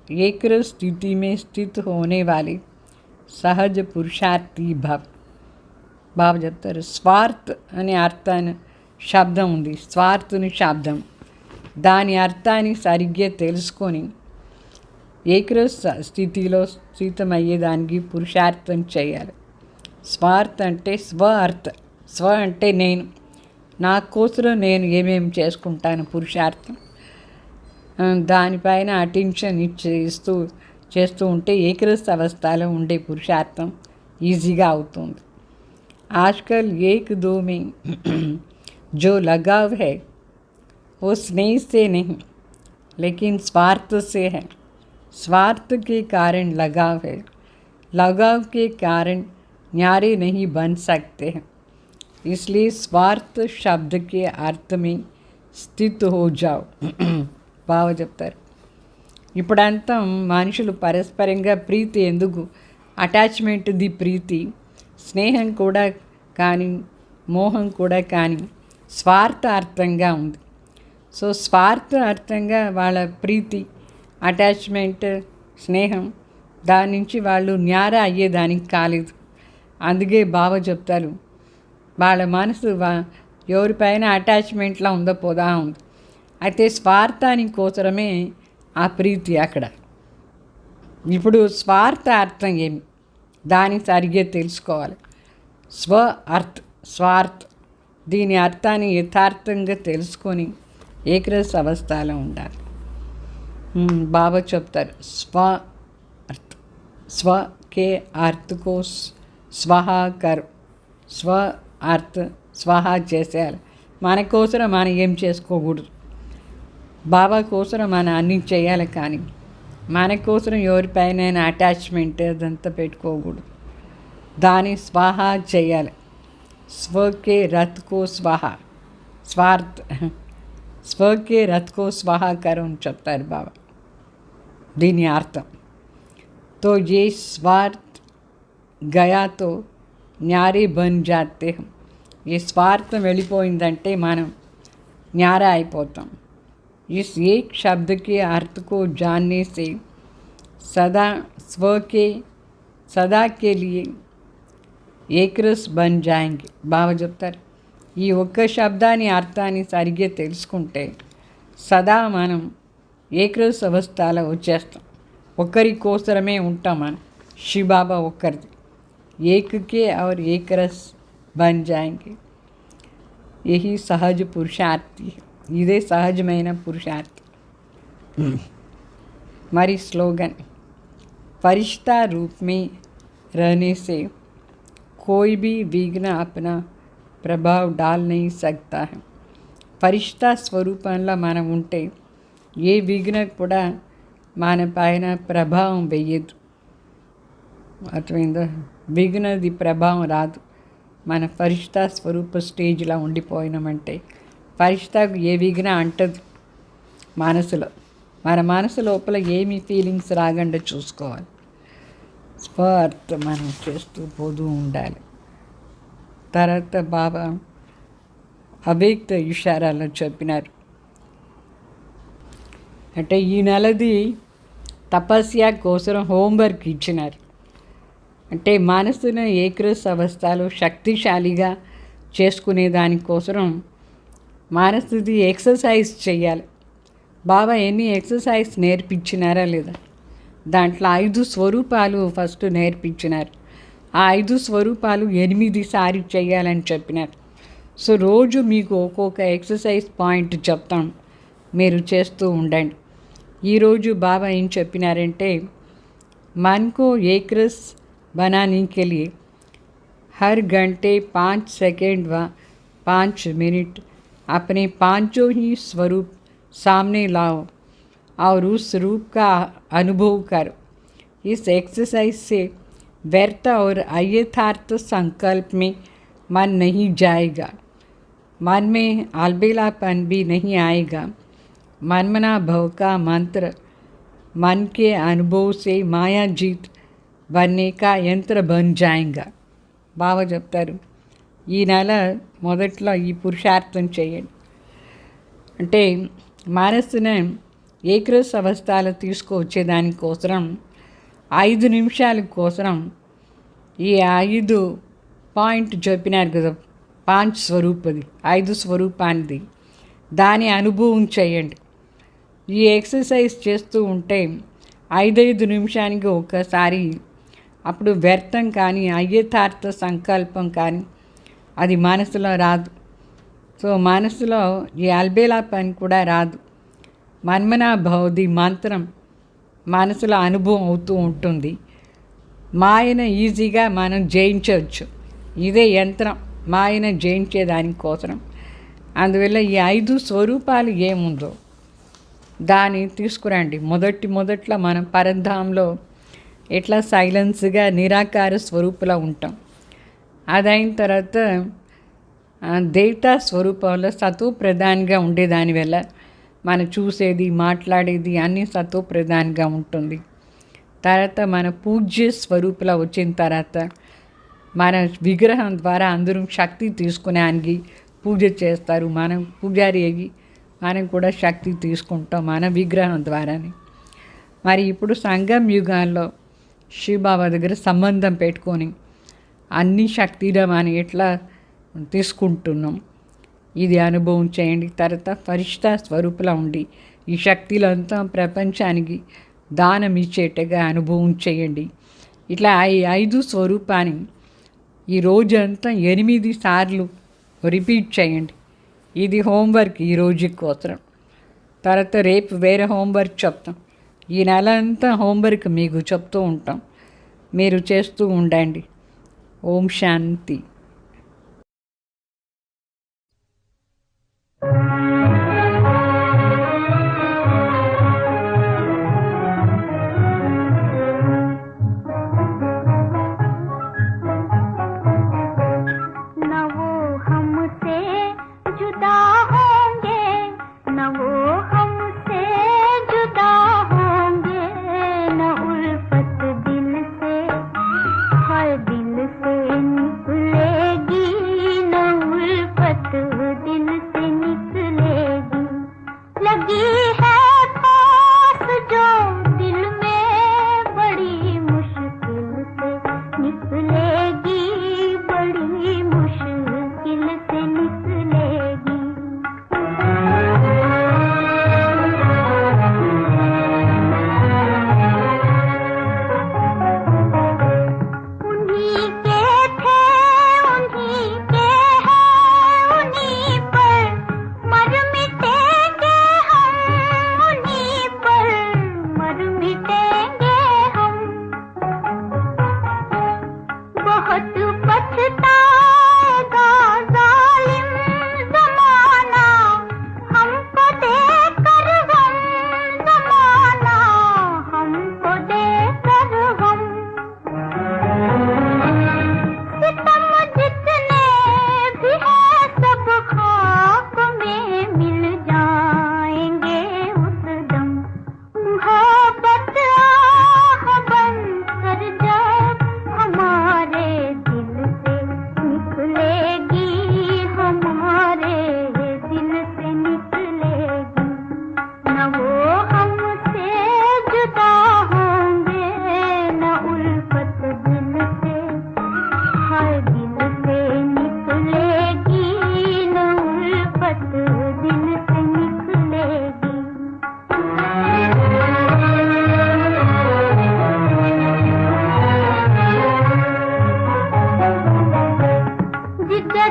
एक स्थिति में स्थित होने वाले सहज पुरुषार्थी भव. బాబా చెప్తారు, స్వార్థ్ అనే అర్థాన్ని శబ్దం ఉంది, స్వార్థని శబ్దం. దాని అర్థాన్ని సరిగ్గా తెలుసుకొని ఏకరస్ స్థితిలో స్థితమయ్యేదానికి పురుషార్థం చేయాలి. స్వార్థ అంటే స్వ అర్థ, స్వ అంటే నేను, నా కోసం నేను ఏమేమి చేసుకుంటాను పురుషార్థం. దానిపైన అటెన్షన్ చేస్తూ ఉంటే ఏకరస్ అవస్థలో ఉండే పురుషార్థం ఈజీగా అవుతుంది. आजकल एक दो में जो लगाव है वो स्नेह से नहीं लेकिन स्वार्थ से है. स्वार्थ के कारण लगाव है, लगाव के कारण न्यारे नहीं बन सकते हैं. इसलिए स्वार्थ शब्द के अर्थ में स्थित हो जाओ. బాగా చెప్తారు. ఇప్పుడంతా మనుషులు పరస్పరంగా ప్రీతి ఎందుకు, అటాచ్మెంట్ది ప్రీతి, స్నేహం కూడా కానీ మోహం కూడా కానీ స్వార్థార్థంగా ఉంది. సో స్వార్థార్థంగా వాళ్ళ ప్రీతి, అటాచ్మెంట్, స్నేహం, దాని నుంచి వాళ్ళు న్యార అయ్యేదానికి కాలేదు. అందుకే బాబా చెప్తారు, వాళ్ళ మనసు ఎవరిపైన అటాచ్మెంట్లో ఉందో పోదా ఉంది. అయితే స్వార్థానికి కోసమే ఆ ప్రీతి అక్కడ. ఇప్పుడు స్వార్థ అర్థం ఏమి, దాన్ని సరిగ్గా తెలుసుకోవాలి. స్వ అర్థ, స్వార్థ, దీని అర్థాన్ని యథార్థంగా తెలుసుకొని ఏకరస్ అవస్థలో ఉండాలి. బాబా చెప్తారు, స్వ అర్థ, స్వ కే అర్థకో స్వహ కర్, స్వ అర్థ స్వహ చేసేయాలి. మన కోసం మనం ఏం చేసుకోకూడదు, బాబా కోసం మనం అన్నీ చేయాలి. కానీ మన కోసం ఎవరిపైన అటాచ్మెంట్ అదంతా పెట్టుకోకూడదు, దాన్ని స్వాహ చేయాలి. స్వకే రథ్కో స్వాహ, స్వార్థ స్వకే రథ్కో స్వాహ కరు అని చెప్తారు బాబా. దీని అర్థం, తో ఏ స్వార్థ గయాతో న్యారే బన్ జాతే హం. ఈ స్వార్థం వెళ్ళిపోయిందంటే మనం న్యార అయిపోతాం. इस एक शब्द के अर्थ को जानने से सदा स्व के सदा के लिए ఏకరస్ బన్ జాయింగ్. బాబా చెప్తారు, ఈ ఒక్క శబ్దాన్ని అర్థాన్ని సరిగ్గా తెలుసుకుంటే సదా మనం ఏకరస్ అవస్థలో వచ్చేస్తాం. ఒక్కరి కోసమే ఉంటాం మనం, శివబాబా ఒక్కరిది. ఏకకే और ఏకరస్ బన్ జాయింగ్. यही सहज पुरुषार्थी, ఇదే సహజమైన పురుషార్థం. మరి స్లోగన్, फरिश्ता रूप में रहने से कोई भी विघ्न अपना प्रभाव डाल नहीं सकता है. फरिश्ता స్వరూపంలో మనం ఉంటే ఏ విఘ్న కూడా మన పైన ప్రభావం వేయదు. అర్థమైందా? విఘ్నది ప్రభావం రాదు. మన ఫరిష్తా స్వరూప స్టేజ్లో ఉండిపోయినామంటే ఫరిష్తాకు ఏ విఘ్న అంటదు మనసులో. మన మనసు లోపల ఏమి ఫీలింగ్స్ రాకుండా చూసుకోవాలి. స్వార్థ మనం చేస్తూ పోతూ ఉండాలి. తర్వాత బాబా అవ్యక్త ఇషారాలో చెప్పినారు, అంటే ఈ నెలది తపస్య కోసం హోంవర్క్ ఇచ్చినారు. అంటే మనసును ఏకరస్ అవస్థలో శక్తిశాలిగా చేసుకునే దానికోసం మనసుది ఎక్సర్సైజ్ చేయాలి. బాబా ఎన్ని ఎక్సర్సైజ్ నేర్పించినారా లేదా? దాంట్లో 5 స్వరూపాలు ఫస్ట్ నేర్పించినారు. ఆ 5 స్వరూపాలు 8 సార్లు చేయాలని చెప్పినారు. సో రోజు మీకు ఒక్కొక్క ఎక్సర్సైజ్ పాయింట్ చెప్తాం, మీరు చేస్తూ ఉండండి. ఈరోజు బాబా ఏం చెప్పినారంటే, मन को एक रस बनाने के लिए हर घंटे 5 सेकंड व 5 मिनट अपने पांचों ही स्वरूप सामने लाओ और उस रूप का अनुभव करो. इस एक्सरसाइज से व्यर्थ और अयथार्थ संकल्प में मन नहीं जाएगा, मन में अलबेलापन भी नहीं आएगा. मनमना भव का मंत्र मन के अनुभव से माया जीत बनने का यंत्र बन जाएगा. బాబా చెప్తారు, ఈ నెల మొదట్లో ఈ పురుషార్థం చేయండి. అంటే మనస్సును ఏకరస్ అవస్థలో తీసుకువచ్చేదానికోసం 5 నిమిషాల కోసం ఈ 5 పాయింట్ చెప్పినారు కదా, 5 స్వరూపది, 5 స్వరూపానిది, దాని అనుభవం చేయండి. ఈ ఎక్సర్సైజ్ చేస్తూ ఉంటే 5 నిమిషానికి ఒకసారి అప్పుడు వ్యర్థం కానీ అయ్యథార్థ సంకల్పం కానీ అది మనసులో రాదు. సో మనసులో ఈ అల్బేలా పని కూడా రాదు. మన్మనా భవది మంత్రం మనసులో అనుభవం అవుతూ ఉంటుంది. మాయను ఈజీగా మనం జయించవచ్చు. ఇదే యంత్రం మాయను జయించే దానికోసం. అందువల్ల ఈ 5 స్వరూపాలు ఏముందో దాన్ని తీసుకురండి. మొదట్లో మనం పరంధాంలో ఎట్లా సైలెన్స్గా నిరాకార స్వరూపులా ఉంటాం. అదైన తర్వాత దేవతా స్వరూపంలో సతో ప్రధానంగా ఉండేదాని వల్ల మనం చూసేది మాట్లాడేది అన్నీ సతో ప్రధానంగా ఉంటుంది. తర్వాత మన పూజ్య స్వరూపులా వచ్చిన తర్వాత మన విగ్రహం ద్వారా అందరూ శక్తి తీసుకునేదానికి పూజ చేస్తారు. మనం పూజారి అయ్యి మనం కూడా శక్తి తీసుకుంటాం మన విగ్రహం ద్వారానే. మరి ఇప్పుడు సంగం యుగాల్లో శివబాబా దగ్గర సంబంధం పెట్టుకొని అన్ని శక్తిగా మనం ఎట్లా తీసుకుంటున్నాం ఇది అనుభవం చేయండి. తర్వాత ఫరిష్తా స్వరూపులా ఉండి ఈ శక్తులంతా ప్రపంచానికి దానం ఇచ్చేట్టుగా అనుభవం చేయండి. ఇట్లా ఈ 5 స్వరూపాన్ని ఈ రోజంతా 8 సార్లు రిపీట్ చేయండి. ఇది హోంవర్క్ ఈ రోజు కోసం. తర్వాత రేపు వేరే హోంవర్క్ చెప్తాం. ఈ నెల అంతా హోంవర్క్ మీకు చెప్తూ ఉంటాం, మీరు చేస్తూ ఉండండి. ఓం శాంతి.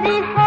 हरि